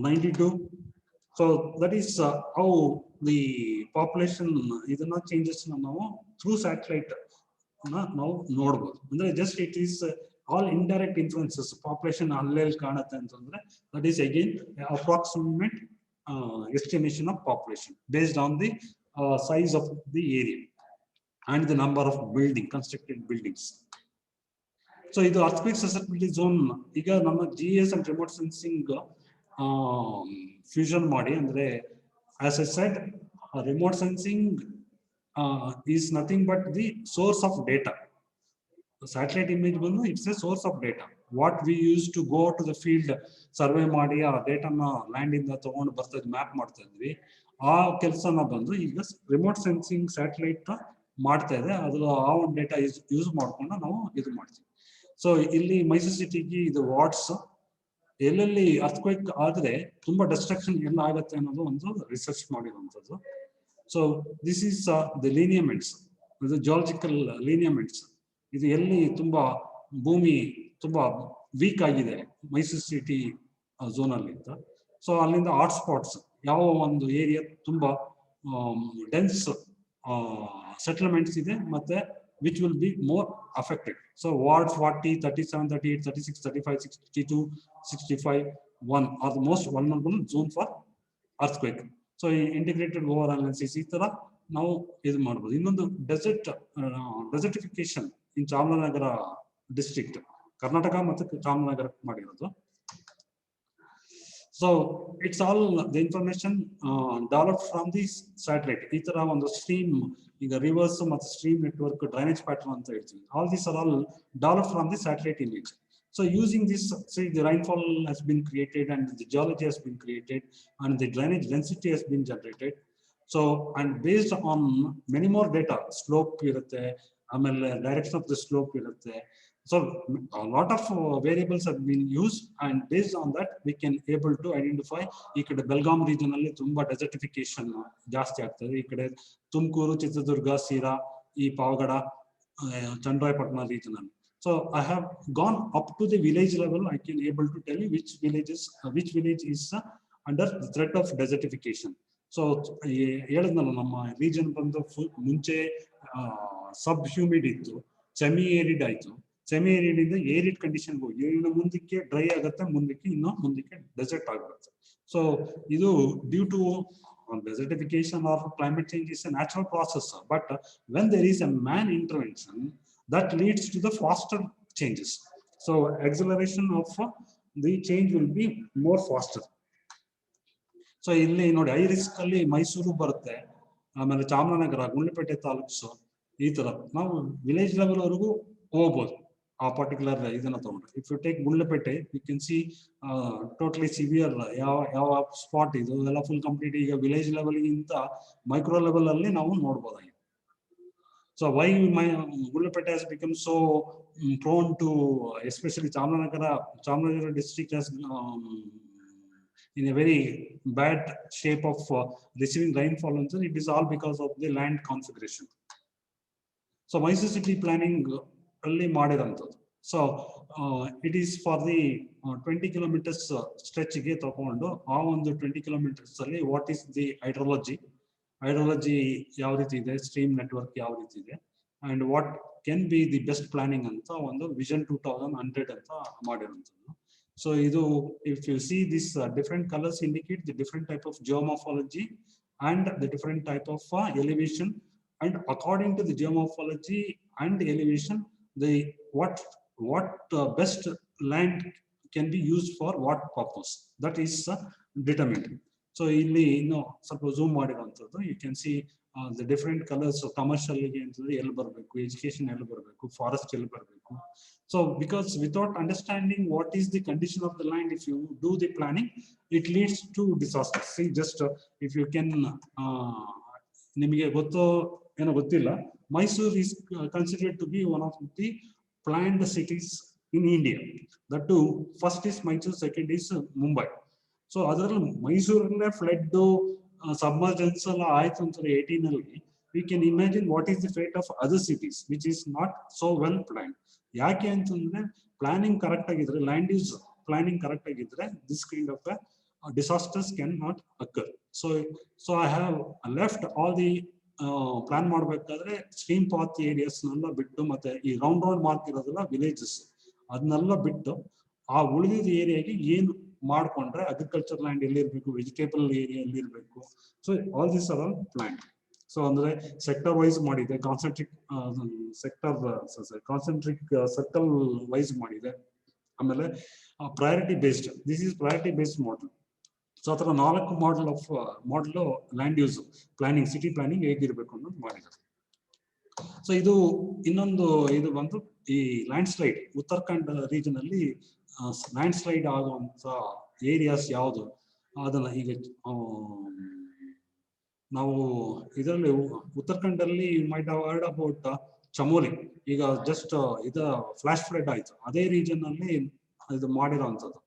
92. So that is how the population ಇದನ್ನ changes ನಾವು through satellite ನಾವು ನೋಡಬಹುದು. ಅಂದ್ರೆ just it is all indirect influences. Population allele ಕಾಣುತ್ತೆ ಅಂತಂದ್ರೆ that is again approximate estimation of population based on the size of the area and the number of constructed buildings. So ಇದು earthquake susceptibility zone ಈಗ ನಮ್ಮ GIS and remote sensing fusion ಮಾಡಿ, ಅಂದ್ರೆ as I said, remote sensing is nothing but the source of data. The satellite image ಬಂದು it's a source of data. What we used to go to the field survey ಮಾಡಿ ಆ ಡೇಟಾನ land ಇಂದ ತಗೊಂಡು ಬರ್ತಾ ಇದ್ವಿ, map ಮಾಡ್ತಾ ಇದ್ವಿ, ಆ ಕೆಲಸನ ಬಂದು ಈಗ ರಿಮೋಟ್ ಸೆನ್ಸಿಂಗ್ ಸ್ಯಾಟಲೈಟ್ ಮಾಡ್ತಾ ಇದೆ. ಅದು ಆ ಒಂದು ಡೇಟಾ ಯೂಸ್ ಮಾಡ್ಕೊಂಡು ನಾವು ಇದು ಮಾಡ್ತೀವಿ. ಸೊ ಇಲ್ಲಿ ಮೈಸೂರು ಸಿಟಿಗೆ ಇದು ವಾಟ್ಸ್ ಎಲ್ಲೆಲ್ಲಿ ಅರ್ಥಕ್ವೇಕ್ ಆದ್ರೆ ತುಂಬಾ ಡಿಸ್ಟ್ರಕ್ಷನ್ ಎಲ್ಲ ಆಗುತ್ತೆ ಅನ್ನೋದು ಒಂದು ರಿಸರ್ಚ್ ಮಾಡಿರುವಂಥದ್ದು. ಸೊ ದಿಸ್ ಈಸ್ ದ ಲೀನಿಯಮೆಂಟ್ಸ್, ಇದು ಜಿಯಾಲಜಿಕಲ್ ಲೀನಿಯಮೆಂಟ್ಸ್. ಇದು ಎಲ್ಲಿ ತುಂಬಾ ಭೂಮಿ ತುಂಬಾ ವೀಕ್ ಆಗಿದೆ ಮೈಸೂರು ಸಿಟಿ ಝೋನ್ ಅಲ್ಲಿ ಅಂತ. ಸೊ ಅಲ್ಲಿಂದ ಹಾಟ್ಸ್ಪಾಟ್ಸ್, ಯಾವ ಒಂದು ಏರಿಯಾ ತುಂಬಾ ಡೆನ್ಸ್ ಸೆಟಲ್ಮೆಂಟ್ಸ್ ಇದೆ ಮತ್ತೆ which will be more affected. So ward 40, 37, 38, 36, 35, 62, 65, 1 are the most vulnerable zone for earthquake. So integrated over analysis ಈ ತರ ನಾವು ಇದು ಮಾಡಬಹುದು. ಇನ್ನೊಂದು ಡೆಸರ್ಟಿಫಿಕೇಶನ್ ಇನ್ ಚಾಮರಾಜನಗರ ಡಿಸ್ಟ್ರಿಕ್ಟ್, ಕರ್ನಾಟಕ ಮತ್ತು ಚಾಮರಾಜನಗರ ಮಾಡಿರೋದು. So it's all the information developed from this satellite. ಈ ತರ ಒಂದು ಸ್ಟ್ರೀಮ್, ಈಗ ರಿವರ್ಸ್ ಮತ್ತು ಸ್ಟ್ರೀಮ್ ನೆಟ್ವರ್ಕ್, ಡ್ರೈನೇಜ್ ಪ್ಯಾಟರ್ನ್ ಅಂತ ಹೇಳ್ತೀವಿ. All these are all developed from the satellite image. So using this, say the rainfall has been created and the geology has been created and the drainage density has been generated. So and based on many more data, slope irutte, amele direction of the slope irutte. So a lot of variables have been used, and based on that we can able to identify ಈ ಕಡೆ Belgaum region ಅಲ್ಲಿ ತುಂಬಾ desertification ಜಾಸ್ತಿ ಆಗ್ತದೆ. ಈ ಕಡೆ ತುಮಕೂರು, ಚಿತ್ರದುರ್ಗ, ಸೀರಾ, ಈ Pavagada, Channarayapatna region ಅಲ್ಲಿ. So I have gone up to the village level. I can able to tell you which village is under the threat of desertification. So ಹೇಳಿದ್ನಲ್ಲ, ನಮ್ಮ ರೀಜನ್ ಬಂದು ಮುಂಚೆ ಸಬ್ ಹ್ಯೂಮಿಡ್ ಇತ್ತು, ಸೆಮಿ ಏರಿಡ್ ಆಯ್ತು, ಸೆಮಿ ಏರಿಡ್ ಇಂದ arid condition ಹೋಗಿ ಇನ್ನು ಮುಂದಕ್ಕೆ ಡ್ರೈ ಆಗುತ್ತೆ, ಮುಂದಕ್ಕೆ ಡೆಸರ್ಟ್ ಆಗಿರುತ್ತೆ. ಸೊ ಇದು due to desertification or climate change is a natural process, but when there is a man intervention, that leads to the faster changes. So acceleration of the change will be more faster. So ಇಲ್ಲಿ ನೋಡಿ, high risk ಅಲ್ಲಿ ಮೈಸೂರು ಬರುತ್ತೆ, ಆಮೇಲೆ ಚಾಮರಾಜನಗರ, ಗುಂಡ್ಲುಪೇಟೆ ತಾಲೂಕ್ಸು, ಈ ತರ ನಾವು village level ವರೆಗೂ ಹೋಗ್ಬೋದು ಆ ಪರ್ಟಿಕ್ಯುಲರ್ ಇದನ್ನ ತಗೊಂಡ್ರೆ. If you take Gundlupet, you can see totally severe ಯಾವ ಸ್ಪಾಟ್ ಇದು ಎಲ್ಲ ಫುಲ್ ಕಂಪ್ಲೀಟ್ ಈಗ ವಿಲೇಜ್ ಲೆವೆಲ್ ಗಿಂತ ಮೈಕ್ರೋ ಲೆವೆಲ್ ಅಲ್ಲಿ ನಾವು ನೋಡ್ಬೋದಾಗಿದೆ. So why Gullapeta has become so prone to, especially Chamarajanagar district has in a very bad shape of receiving rainfall, and it is all because of the land configuration. So Mysuru city planning ಅಲ್ಲಿ ಮಾಡಿರೋಂಥದ್ದು. So it is for the 20 kilometres stretch ಗೆ ತಗೊಂಡು ಆ ಒಂದು 20 kilometres ಅಲ್ಲಿ what is the hydrology ಯಾವ ರೀತಿ ಇದೆ, ಸ್ಟ್ರೀಮ್ ನೆಟ್ವರ್ಕ್ ಯಾವ ರೀತಿ ಇದೆ, and what can be the best planning ಅಂತ ಒಂದು ವಿಷನ್ 2100 ಅಂತ ಮಾಡಿರುವಂಥದ್ದು. ಸೊ ಇದು if you see this different colours indicate the different type of geomorphology and the different type of elevation, and according to the geomorphology and elevation, the what best land can be used for what purpose, that is determined. So illi ಸ್ವಲ್ಪ zoom ಮಾಡಿರುವಂತದ್ದು you can see the different colors. So commercial ಗೆ ಅಂತಂದ್ರೆ ಎಲ್ಲಿ ಬರಬೇಕು, education ಎಲ್ಲಿ ಬರಬೇಕು, forest ಎಲ್ಲಿ ಬರಬೇಕು. So because without understanding what is the condition of the land, if you do the planning, it leads to disaster. See, just if you can ನಿಮಗೆ ಗೊತ್ತೋ ಏನೋ ಗೊತ್ತಿಲ್ಲ, Mysore is considered to be one of the planned cities in India. That too, first is Mysore, second is Mumbai. So ಅದರಲ್ಲಿ ಮೈಸೂರಲ್ಲೇ flood submergence ಎಲ್ಲ ಆಯ್ತು ಅಂತಾರೆ 18 ಅಲ್ಲಿ. We can imagine what is the fate of other cities which is not so well planned. ಯಾಕೆ ಅಂತಂದ್ರೆ planning correct ಆಗಿದ್ರೆ, land use planning correct ಆಗಿದ್ರೆ, this kind of disasters cannot occur. So I have left all the plan ಮಾಡ್ಬೇಕಾದ್ರೆ stream path areas ನೆಲ್ಲ ಬಿಟ್ಟು, ಮತ್ತೆ ಈ round mark ಇರೋದಲ್ಲ ವಿಲೇಜಸ್, ಅದನ್ನೆಲ್ಲ ಬಿಟ್ಟು ಆ ಉಳಿದಿದ್ದ ಏರಿಯಾಗೆ ಏನು ಮಾಡ್ಕೊಂಡ್ರೆ ಅಗ್ರಿಕಲ್ಚರ್ ಲ್ಯಾಂಡ್ ಎಲ್ಲಿರ್ಬೇಕು, ವೆಜಿಟೇಬಲ್ ಏರಿಯಾ ಎಲ್ಲಿರ್ಬೇಕು. So all this are all plan. So ಅಂದ್ರೆ ಸೆಕ್ಟರ್ ವೈಸ್ ಮಾಡಿದೆ, ಕಾನ್ಸೆಂಟ್ರಿಕ್ ಸರ್ಕಲ್ ವೈಸ್ ಮಾಡಿದೆ. ಆಮೇಲೆ priority based, this is priority based model. So ಆ ಥರ 4 model land use planning, city planning ಹೇಗಿರ್ಬೇಕು ಅನ್ನೋದು ಮಾಡಿದ್ದಾರೆ. ಸೊ ಇದು ಇನ್ನೊಂದು ಇದು ಬಂದು ಈ ಲ್ಯಾಂಡ್ ಸ್ಲೈಡ್, ಉತ್ತರಾಖಂಡ್ ರೀಜನ್ ಅಲ್ಲಿ ಲ್ಯಾಂಡ್ ಸ್ಲೈಡ್ ಆಗುವಂತ ಏರಿಯಾಸ್ ಯಾವುದು, ಅದನ್ನ ಈಗ ನಾವು ಇದರಲ್ಲಿ ಉತ್ತರಾಖಂಡಲ್ಲಿ might have heard about Chamoli. ಈಗ ಜಸ್ಟ್ ಫ್ಲಾಶ್ ಫ್ಲಡ್ ಆಯ್ತು, ಅದೇ ರೀಜನ್ ಅಲ್ಲಿ ಇದು ಮಾಡಿರೋಂಥದ್ದು.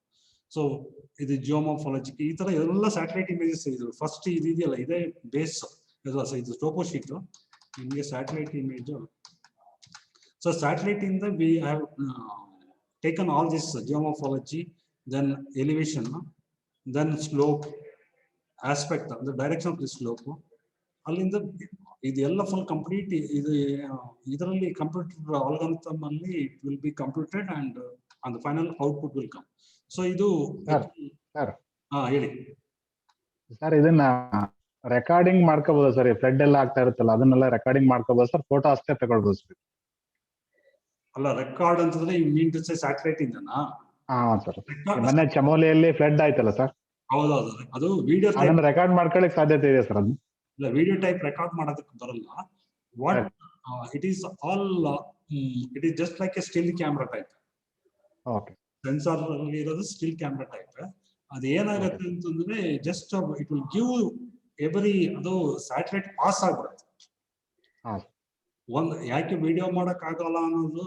ಸೊ ಇದು ಜಿಯೋಮಾರ್ಫಾಲಜಿ, ಈ ತರ ಎಲ್ಲ ಸ್ಯಾಟಲೈಟ್ ಇಮೇಜಸ್. ಇದು ಫಸ್ಟ್ ಇದೆಯಲ್ಲ, ಇದೇ ಬೇಸ್, ಇದು ಟೋಪೋ ಶೀಟ್ ನಿಮಗೆ ಸ್ಯಾಟಲೈಟ್ ಇಮೇಜ್. ಸೊ ಸ್ಯಾಟಲೈಟ್ ಇಂದ we have taken all this geomorphology, then elevation, then slope aspect, ಅಂದ್ರೆ ಡೈರೆಕ್ಷನ್ ಆಫ್ ದಿ ಸ್ಲೋಪ್. ಅಲ್ಲಿಂದ ಇದೆಲ್ಲ ಫುಲ್ ಕಂಪ್ಲೀಟ್ ಇದರಲ್ಲಿ ಕಂಪ್ಯೂಟರ್ ಆಲ್ಗಾರಿಥಮ್ ಅಲ್ಲಿ it will be computed and on the final output will come. So ಇದು ಹೇಳಿ sir, ಇದನ್ನ recording ಮಾಡ್ಕೋಬಹುದು sir? Flood ಎಲ್ಲ ಆಗ್ತಾ ಇರುತ್ತಲ್ಲ, ಅದನ್ನೆಲ್ಲ ರೆಕಾರ್ಡಿಂಗ್ ಮಾಡ್ಕೋಬಹುದು ಸರ್? ಫೋಟೋ ಅಷ್ಟೇ ತಗೊಳ್ಬಹುದು ಸರ್? ಅಲ್ಲ, ರೆಕಾರ್ಡ್ ಅಂತಂದ್ರೆ you mean to say satellite ಇಂದನಾ? ಹಾ ಸರ್, ಮೊನ್ನೆ ಚಮೋಲಿಯಲ್ಲಿ ಫ್ಲಡ್ ಆಯ್ತಲ್ಲ ಸರ್, ಹೌದೌದು. ಅದು ವಿಡಿಯೋ ಅದನ್ನ ರೆಕಾರ್ಡ್ ಮಾಡ್ಕೊಳ್ಳಿಕ್ ಸಾಧ್ಯತೆ ಇದೆ ಸರ್? ಅದನ್ನ ಇಲ್ಲ, ವಿಡಿಯೋ ಟೈಪ್ ರೆಕಾರ್ಡ್ ಮಾಡೋದಕ್ಕೆ ಬರಲ್ಲ. What it is all, it is just like a still camera type. Okay, sensor ಅಲ್ಲಿ ಇರೋದು ಸ್ಟಿಲ್ ಕ್ಯಾಮ್ರಾ ಟೈಪ್. ಅದು ಏನಾಗುತ್ತೆ ಅಂತಂದ್ರೆ just it will give every, ಅದು ಸ್ಯಾಟಲೈಟ್ ಪಾಸ್ ಆಗ್ಬಿಡುತ್ತೆ. ಯಾಕೆ ವಿಡಿಯೋ ಮಾಡಕ್ ಆಗಲ್ಲ ಅನ್ನೋದು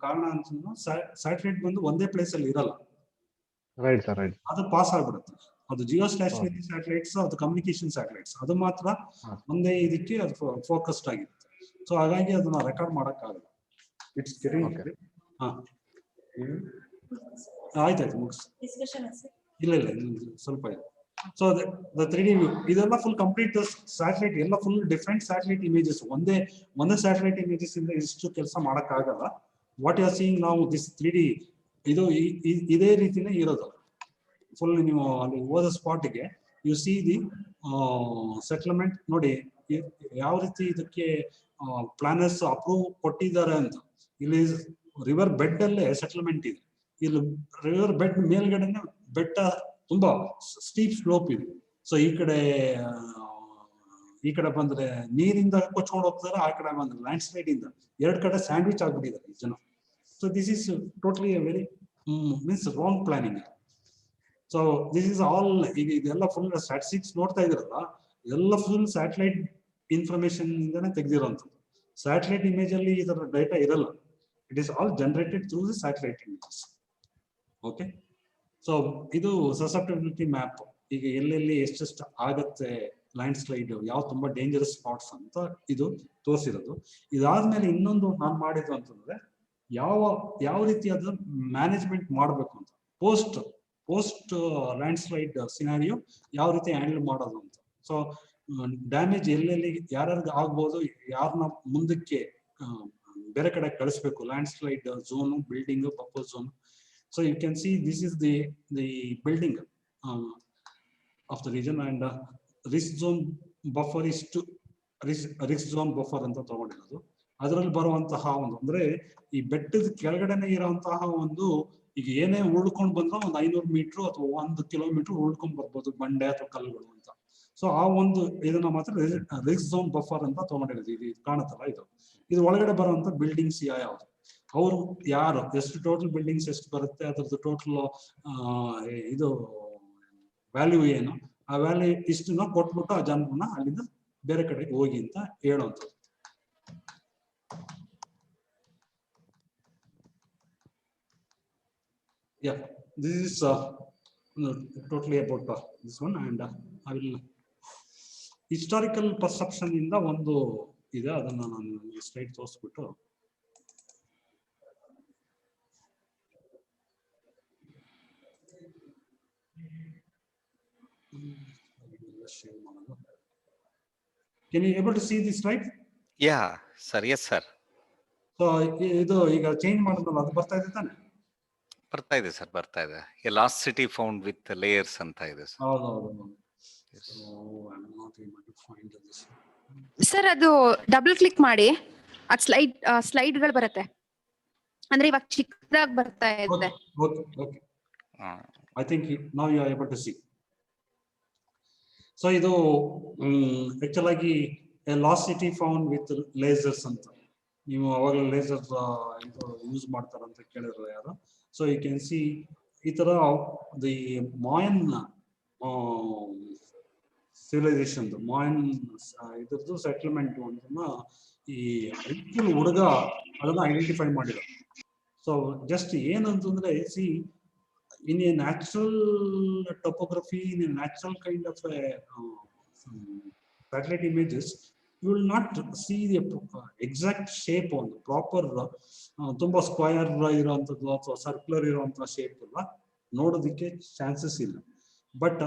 ಕಾರಣ ಅಂತಂದ್ರೆ ಸ್ಯಾಟಲೈಟ್ ಬಂದು ಒಂದೇ ಪ್ಲೇಸ್ ಅಲ್ಲಿ ಇರಲ್ಲ. Right sir, right. ಅದು ಪಾಸ್ ಆಗ್ಬಿಡುತ್ತೆ. ಅದು ಜಿಯೋ ಸ್ಟೇಷನರಿ ಸ್ಯಾಟಲೈಟ್ಸ್, ಅದು ಕಮ್ಯುನಿಕೇಶನ್ ಸ್ಯಾಟಲೈಟ್ಸ್, ಅದು ಮಾತ್ರ ಒಂದೇ ಇದಕ್ಕೆ ಅದು ಫೋಕಸ್ಡ್ ಆಗಿರುತ್ತೆ. ಸೊ ಹಾಗಾಗಿ ಅದನ್ನ ರೆಕಾರ್ಡ್ ಮಾಡಕ್ ಆಗಲ್ಲ. ಇಟ್ಸ್ ಆಯ್ತಾಯ್ತು, ಮುಗಿಸ್. ಇಲ್ಲ ಸ್ವಲ್ಪ ಇದೆ. ಸೊ ದ 3D ವ್ಯೂ ಇದೆಲ್ಲ ಫುಲ್ ಕಂಪ್ಲೀಟ್ ಸ್ಯಾಟಲೈಟ್, ಎಲ್ಲ ಫುಲ್ ಡಿಫ್ರೆಂಟ್ ಸ್ಯಾಟಲೈಟ್ ಇಮೇಜಸ್. ಒಂದೇ ಸ್ಯಾಟಲೈಟ್ ಇಮೇಜಸ್ ಇಂದ ಇಷ್ಟು ಕೆಲಸ ಮಾಡಕ್ ಆಗಲ್ಲ. ವಾಟ್ ಯು ಆರ್ ಸೀಯಿಂಗ್ ನಾವು ದಿಸ್ 3D, ಇದು ಇದೇ ರೀತಿನೇ ಇರೋದು ಫುಲ್. ನೀವು ಅಲ್ಲಿ ಹೋದ ಸ್ಪಾಟ್ಗೆ ಯು ಸಿ ದಿ ಸೆಟಲ್ಮೆಂಟ್ ನೋಡಿ ಯಾವ ರೀತಿ ಇದಕ್ಕೆ ಪ್ಲಾನರ್ಸ್ ಅಪ್ರೂವ್ ಕೊಟ್ಟಿದ್ದಾರೆ ಅಂತ. ಇಲ್ಲಿ ರಿವರ್ ಬೆಡ್ ಅಲ್ಲೇ ಸೆಟಲ್ಮೆಂಟ್ ಇದೆ. ಇಲ್ಲಿ ರಿವರ್ ಬೆಡ್ ಮೇಲ್ಗಡೆನೆ ಬೆಟ್ಟ, ತುಂಬಾ ಸ್ಟೀಪ್ ಸ್ಲೋಪ್ ಇದೆ. ಸೊ ಈ ಕಡೆ ಬಂದ್ರೆ ನೀರಿಂದ ಕೊಚ್ಕೊಂಡು ಹೋಗ್ತಾರೆ, ಆ ಕಡೆ ಬಂದ್ರೆ ಲ್ಯಾಂಡ್ ಸ್ಲೈಡ್ ಇಂದ 2 ಕಡೆ ಸ್ಯಾಂಡ್ವಿಚ್ ಆಗ್ಬಿಟ್ಟಿದ್ದಾರೆ ಜನ. So this is totally very means wrong planning. So this is all, ಈಗ ಇದೆಲ್ಲ ಫುಲ್ ಸ್ಟ್ಯಾಟಿಸ್ಟಿಕ್ಸ್ ನೋಡ್ತಾ ಇದ್ರಲ್ಲ, ಎಲ್ಲ ಫುಲ್ ಸ್ಯಾಟಲೈಟ್ ಇನ್ಫಾರ್ಮೇಶನ್ ಇಂದಾನೆ ತೆಗೆದಿರೋಂಥದ್ದು. ಸ್ಯಾಟಲೈಟ್ ಇಮೇಜ್ ಅಲ್ಲಿ ಈ ತರ ಡೇಟಾ ಇರಲ್ಲ. It is all generated through the satellite images. Okay, so ಇದು ಸಸೆಪ್ಟಬಿಲಿಟಿ ಮ್ಯಾಪ್. ಈಗ ಎಲ್ಲೆಲ್ಲಿ ಎಷ್ಟೆಷ್ಟು ಆಗತ್ತೆ ಲ್ಯಾಂಡ್ ಸ್ಲೈಡ್ ಯಾವ ತುಂಬಾ ಡೇಂಜರಸ್ ಸ್ಪಾಟ್ಸ್ ಅಂತ ಇದು ತೋರಿಸಿರೋದು. ಇದಾದ್ಮೇಲೆ ಇನ್ನೊಂದು ನಾನು ಮಾಡಿದ್ದು ಅಂತಂದ್ರೆ ಯಾವ ರೀತಿಯಾದ ಮ್ಯಾನೇಜ್ಮೆಂಟ್ ಮಾಡಬೇಕು ಅಂತ, ಪೋಸ್ಟ್ ಲ್ಯಾಂಡ್ ಸ್ಲೈಡ್ ಸಿನಾರಿಯೋ ಯಾವ ರೀತಿ ಹ್ಯಾಂಡಲ್ ಮಾಡೋದು ಅಂತ. ಸೊ ಡ್ಯಾಮೇಜ್ ಎಲ್ಲೆಲ್ಲಿ ಯಾರ್ಯಾರಿಗೆ ಆಗ್ಬೋದು, ಯಾರನ್ನ ಮುಂದಕ್ಕೆ ಬೇರೆ ಕಡೆ ಕಳಿಸ್ಬೇಕು, landslide zone, building, buffer zone. So you can see this is the building of the region and risk zone buffer ಇಷ್ಟು ರಿಸ್ಕ್ ಝೋನ್ ಬಫರ್ ಅಂತ ತಗೊಂಡಿರೋದು. ಅದರಲ್ಲಿ ಬರುವಂತಹ ಒಂದು ಅಂದ್ರೆ ಈ ಬೆಟ್ಟದ ಕೆಳಗಡೆನೆ ಇರುವಂತಹ ಒಂದು, ಈಗ ಏನೇ ಉಳ್ಕೊಂಡ್ ಬಂದ್ರೆ ಒಂದು 500 ಮೀಟರ್ ಅಥವಾ 1 ಕಿಲೋಮೀಟರ್ ಉಳ್ಕೊಂಡ್ ಬರ್ಬೋದು ಬಂಡೆ ಅಥವಾ ಕಲ್ಲುಗಳು ಅಂತ. ಸೊ ಆ ಒಂದು ಇದನ್ನ ಮಾತ್ರ ರಿಸ್ಕ್ ಝೋನ್ ಬಫರ್ ಅಂತ ತಗೊಂಡಿರೋದು. ಇದು ಕಾಣುತ್ತಲ್ಲ, ಇದು ಒಳಗಡೆ ಬರುವಂತ ಬಿಲ್ಡಿಂಗ್ಸ್ ಯಾವ್ದು, ಅವರು ಯಾರು, ಎಷ್ಟು ಟೋಟಲ್ ಬಿಲ್ಡಿಂಗ್ಸ್ ಎಷ್ಟು ಬರುತ್ತೆ, ಅದ್ರದ್ದು ಟೋಟಲ್ ಇದು ವ್ಯಾಲ್ಯೂ ಏನು, ಆ ವ್ಯಾಲ್ಯೂ ಇಷ್ಟನ್ನ ಕೊಟ್ಬಿಟ್ಟು ಆ ಜನರನ್ನ ಅಲ್ಲಿಂದ ಬೇರೆ ಕಡೆಗೆ ಹೋಗಿ ಅಂತ ಹೇಳುವಂಥದ್ದು. Yeah, this is totally about this one, and I will historical perception ಇಂದ ಒಂದು ಇದೆ, ಅದನ್ನ ನಾನು ಸ್ಲೈಡ್ ತೋರಿಸ್ಬಿಟ್ಟು share ಮಾಡೋದು. Can you able to see this slide? Yeah, sir. Yes, sir. So ಇದು ಈಗ ಚೇಂಜ್ ಮಾಡೋದಲ್ಲ, ಅದು ಬರ್ತಾ ಇದೆ ತಾನೆ? ಬರ್ತಾ ಇದೆ ಸರ್, ಬರ್ತಾ ಇದೆ. A last city found with layers ಅಂತ ಇದೆ ಸರ್. ಹೌದು. ಸರ್ ಅದು ಡಬಲ್ ಕ್ಲಿಕ್ ಮಾಡಿ ಅದ್ ಸ್ಲೈಡ್ಗಳು ಬರುತ್ತೆ. ಅಂದ್ರೆ ಇವಾಗ ಚಿಕ್ಕದಾಗಿ ಬರ್ತಾ ಇದೆ. Okay. I think now you are able to see. So ಇದು actually ಆಗಿ a lost city found with lasers ಅಂತ, ನೀವು ಅವಾಗ ಲೇಸರ್ ಇದು ಯೂಸ್ ಮಾಡ್ತಾರ ಅಂತ ಕೇಳಿದ್ರು ಯಾರು. ಸೊ ಯು ಕ್ಯಾನ್ ಸಿ ಈ ತರ ದಿ ಮಾಯನ್ ಸಿವಿಲೈಸೇಷನ್, ಮಾಯನ್ ಇದ್ರದ್ದು ಸೆಟಲ್ಮೆಂಟ್ ಅಂತನ್ನ ಈ ಹುಡುಗ ಅದನ್ನ ಐಡೆಂಟಿಫೈ ಮಾಡಿದ್ರು. ಸೊ ಜಸ್ಟ್ ಏನಂತಂದ್ರೆ see in a natural topography, in a natural kind of satellite images, you will not see the exact shape on the proper ತುಂಬಾ ಸ್ಕ್ವಯರ್ ಇರುವಂತದ್ದು ಅಥವಾ ಸರ್ಕ್ಯುಲರ್ ಇರುವಂತಹ ಶೇಪ್ ಎಲ್ಲ ನೋಡೋದಕ್ಕೆ ಚಾನ್ಸಸ್ ಇಲ್ಲ. ಬಟ್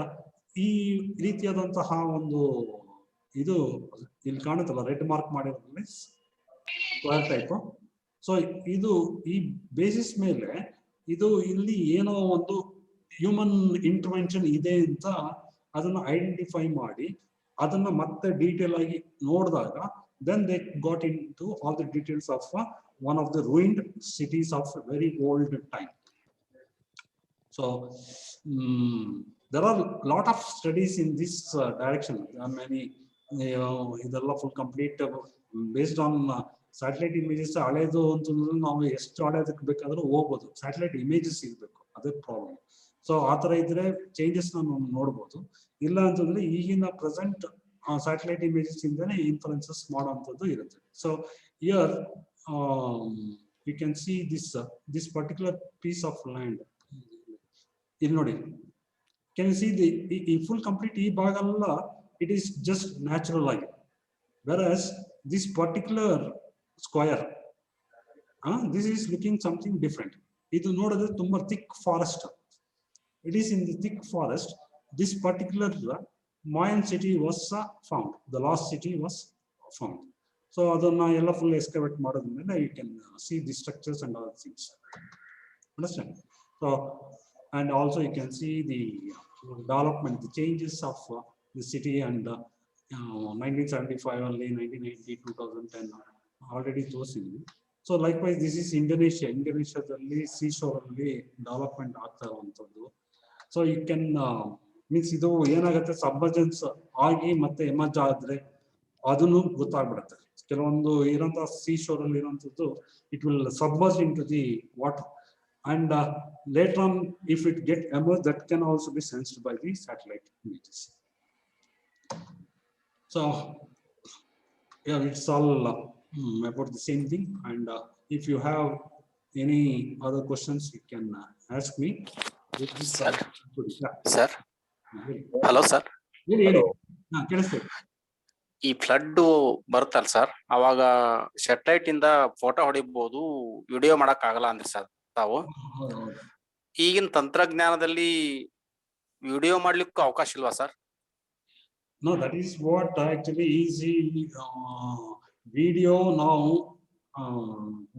ಈ ರೀತಿಯಾದಂತಹ ಒಂದು ಇದು ಇಲ್ಲಿ ಕಾಣುತ್ತಲ್ಲ, ರೆಡ್ ಮಾರ್ಕ್ ಮಾಡಿರೋದ್ರಲ್ಲಿ ಸ್ಕ್ವಯರ್ ಟೈಪ್. ಸೊ ಇದು ಈ ಬೇಸಿಸ್ ಮೇಲೆ ಇದು ಇಲ್ಲಿ ಏನೋ ಒಂದು ಹ್ಯೂಮನ್ ಇಂಟರ್ವೆನ್ಷನ್ ಇದೆ ಅಂತ ಅದನ್ನ ಐಡೆಂಟಿಫೈ ಮಾಡಿ ಅದನ್ನ ಮತ್ತೆ ಡೀಟೇಲ್ ಆಗಿ ನೋಡಿದಾಗ then they got into all the details of one of the ruined cities of a very old time. So there are a lot of studies in this direction. There are many idella full complete based on satellite images. ಹಳೆದು ಅಂತಂದ್ರೆ ನಾವು ಎಷ್ಟು ಹಳೆದಕ್ಕೆ ಬೇಕಾದ್ರೂ ಹೋಗ್ಬೋದು, satellite images ಇರಬೇಕು, ಅದೇ problem. So ಆ ತರ ಇದ್ರೆ ಚೇಂಜಸ್ ನಾವು ನೋಡ್ಬೋದು. ಇಲ್ಲ ಅಂತಂದ್ರೆ ಈಗಿನ ಪ್ರೆಸೆಂಟ್ ಸ್ಯಾಟಲೈಟ್ ಇಮೇಜಸ್ ಇಂದನೇ ಇನ್ಫರೆನ್ಸಸ್ ಮಾಡುವಂಥದ್ದು ಇರುತ್ತೆ. So here you can see this particular piece of land. ಇಲ್ಲಿ ನೋಡಿ, ಕ್ಯಾನ್ ಯು ಸಿ ಈ ಫುಲ್ ಕಂಪ್ಲೀಟ್ ಈ ಭಾಗ ಎಲ್ಲ ಇಟ್ ಈಸ್ ಜಸ್ಟ್ ನ್ಯಾಚುರಲ್ ಆಗಿ, versus this particular square this is looking something different. ಇದು ನೋಡಿದ್ರೆ ತುಂಬಾ thick forest. It is in the thick forest. This particular Mayan city was found. The lost city was found. So adana ella full excavate madadmele you can see the structures and all things. Understand? So and also you can see the development, the changes of the city and 1975 only, 1990, 2010 already tosiindi. So likewise this is Indonesia. Indonesiaದಲ್ಲಿ seashore ಅಲ್ಲಿ development ಆಗ್ತಾ ಇರುವಂತದ್ದು. So you can means ಇದು ಏನಾಗುತ್ತೆ, ಸಬ್ಮರ್ಜೆನ್ಸ್ ಆಗಿ ಮತ್ತೆ emerge ಆದ್ರೆ ಅದನ್ನು ಗೊತ್ತಾಗ್ಬಿಡುತ್ತೆ. ಕೆಲವೊಂದು ಇರೋಂಥ ಸೀ ಶೋರ್ ಅಲ್ಲಿ ಇರುವಂತದ್ದು it will submerge into the water and later on if it get emerge that can also be sensed by the satellite images. So it's all about the same thing, and if you have any other questions you can ask me. Sir. Hello, sir. Really? ಕೇಳಿಸ್ತೇವೆ. ಈ flood ಬರುತ್ತಲ್ಲ sir, ಅವಾಗ satellite ಇಂದ photo ಹೊಡಿಬಹುದು, video ಮಾಡಕ್ ಆಗಲ್ಲ ಅಂದ್ರೆ sir ತಾವು. ಈಗಿನ ತಂತ್ರಜ್ಞಾನದಲ್ಲಿ ವಿಡಿಯೋ ಮಾಡ್ಲಿಕ್ಕೂ ಅವಕಾಶ ಇಲ್ವಾ sir? No, that is what actually easy video now.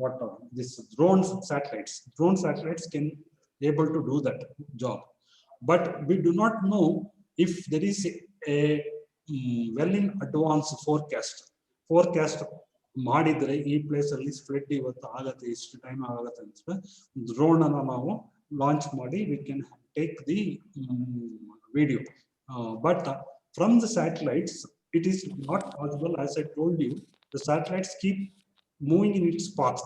What this drone satellites can able to do that job, but we do not know if there is a well in advance forecast ಮಾಡಿದ್ರೆ ಈ place ಅಲ್ಲಿ flood ಇವತ್ತು ಆಗತ್ತೆ, ಇಷ್ಟು time ಆಗತ್ತೆ ಅಂತ drone ಅನ್ನ ನಾವು ಲಾಂಚ್ ಮಾಡಿ we can take the video, but from the satellites it is not possible. As I told you, the satellites keep moving in its path,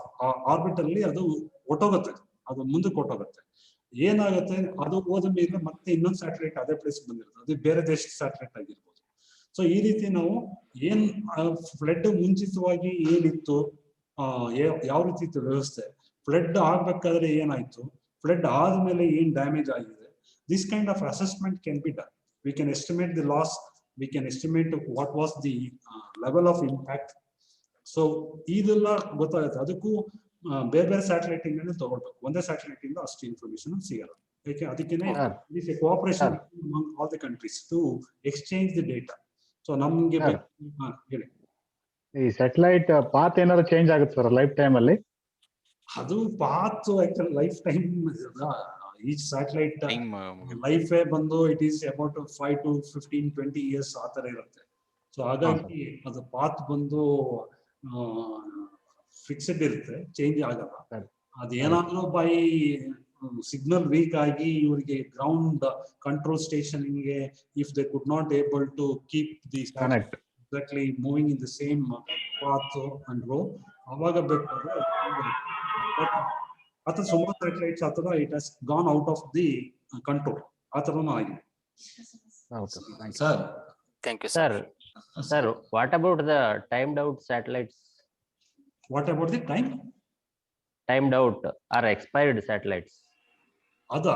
ಆರ್ಬಿಟಲ್ಲಿ ಅದು ಹೊಟ್ಟೋಗುತ್ತೆ, ಅದು ಮುಂದಕ್ಕೆ ಹೊಟ್ಟೋಗುತ್ತೆ. ಏನಾಗುತ್ತೆ, ಅದು ಹೋದ ಮೇಲೆ ಮತ್ತೆ ಇನ್ನೊಂದು ಸ್ಯಾಟಲೈಟ್ ಅದೇ ಪ್ಲೇಸ್ ಬಂದಿರುತ್ತೆ, ಅದು ಬೇರೆ ದೇಶದ ಸ್ಯಾಟಲೈಟ್ ಆಗಿರ್ಬೋದು. ಸೊ ಈ ರೀತಿ ನಾವು ಏನ್ ಫ್ಲಡ್ ಮುಂಚಿತವಾಗಿ ಏನಿತ್ತು, ಯಾವ ರೀತಿ ಇತ್ತು ವ್ಯವಸ್ಥೆ, ಫ್ಲಡ್ ಆಗ್ಬೇಕಾದ್ರೆ ಏನಾಯ್ತು, ಫ್ಲಡ್ ಆದ್ಮೇಲೆ ಏನ್ ಡ್ಯಾಮೇಜ್ ಆಗಿದೆ, this kind of assessment can be done. We can estimate the loss, we can estimate what was the level of impact. So ಇದೆಲ್ಲ ಗೊತ್ತಾಗುತ್ತೆ. ಅದಕ್ಕೂ ಬೇರೆ ಬೇರೆ ಸ್ಯಾಟಲೈಟ್ ಇಂದ ತಗೊಳ್ಬೇಕು, ಒಂದೇ ಸ್ಯಾಟಲೈಟ್ ಇಂದ ಅಷ್ಟು ಇನ್ಫಾರ್ಮೇಶನ್ ಸಿಗಲ್ಲ. ಯಾಕೆ ಅದಕ್ಕೇನೆ cooperation among all the countries to exchange the data. So ನಮ್ಗೆ ಹೇಳಿ, ಈ ಸ್ಯಾಟಲೈಟ್ ಪಾತ್ ಏನಾದ್ರು ಚೇಂಜ್ ಆಗುತ್ತೆ ಸರ್ ಲೈಫ್ ಟೈಮ್ ಅಲ್ಲಿ? ಅದು path actually life time, each satellite life ಬಂದು it is about 5 to 15, 20 years ಆ ತರ ಇರುತ್ತೆ. ಸೊ ಹಾಗಾಗಿ ಅದು ಪಾತ್ ಬಂದು ಫಿಕ್ಸ್ಡ್ ಇರುತ್ತೆ, ಚೇಂಜ್ ಆಗಲ್ಲ. ಅದೇನಾದ್ರೂ ಬೈ ಸಿಗ್ನಲ್ ವೀಕ್ ಆಗಿ ಇವರಿಗೆ ಗ್ರೌಂಡ್ ಕಂಟ್ರೋಲ್ ಸ್ಟೇಷನ್ಗೆ if they could not able to keep the exactly moving in the same path and row, ಅವಾಗ ಬೇಕಾದ್ರೆ ಅಥವಾ ಸುಮಾರು ಸ್ಯಾಟಲೈಟ್ಸ್ ಅಥವಾ it has gone out of the control, ಆ ತರನೂ ಆಗಿದೆ. Sir, thank you sir. Sir, what about the timed out satellites? What about the timed out or expired satellites? Ada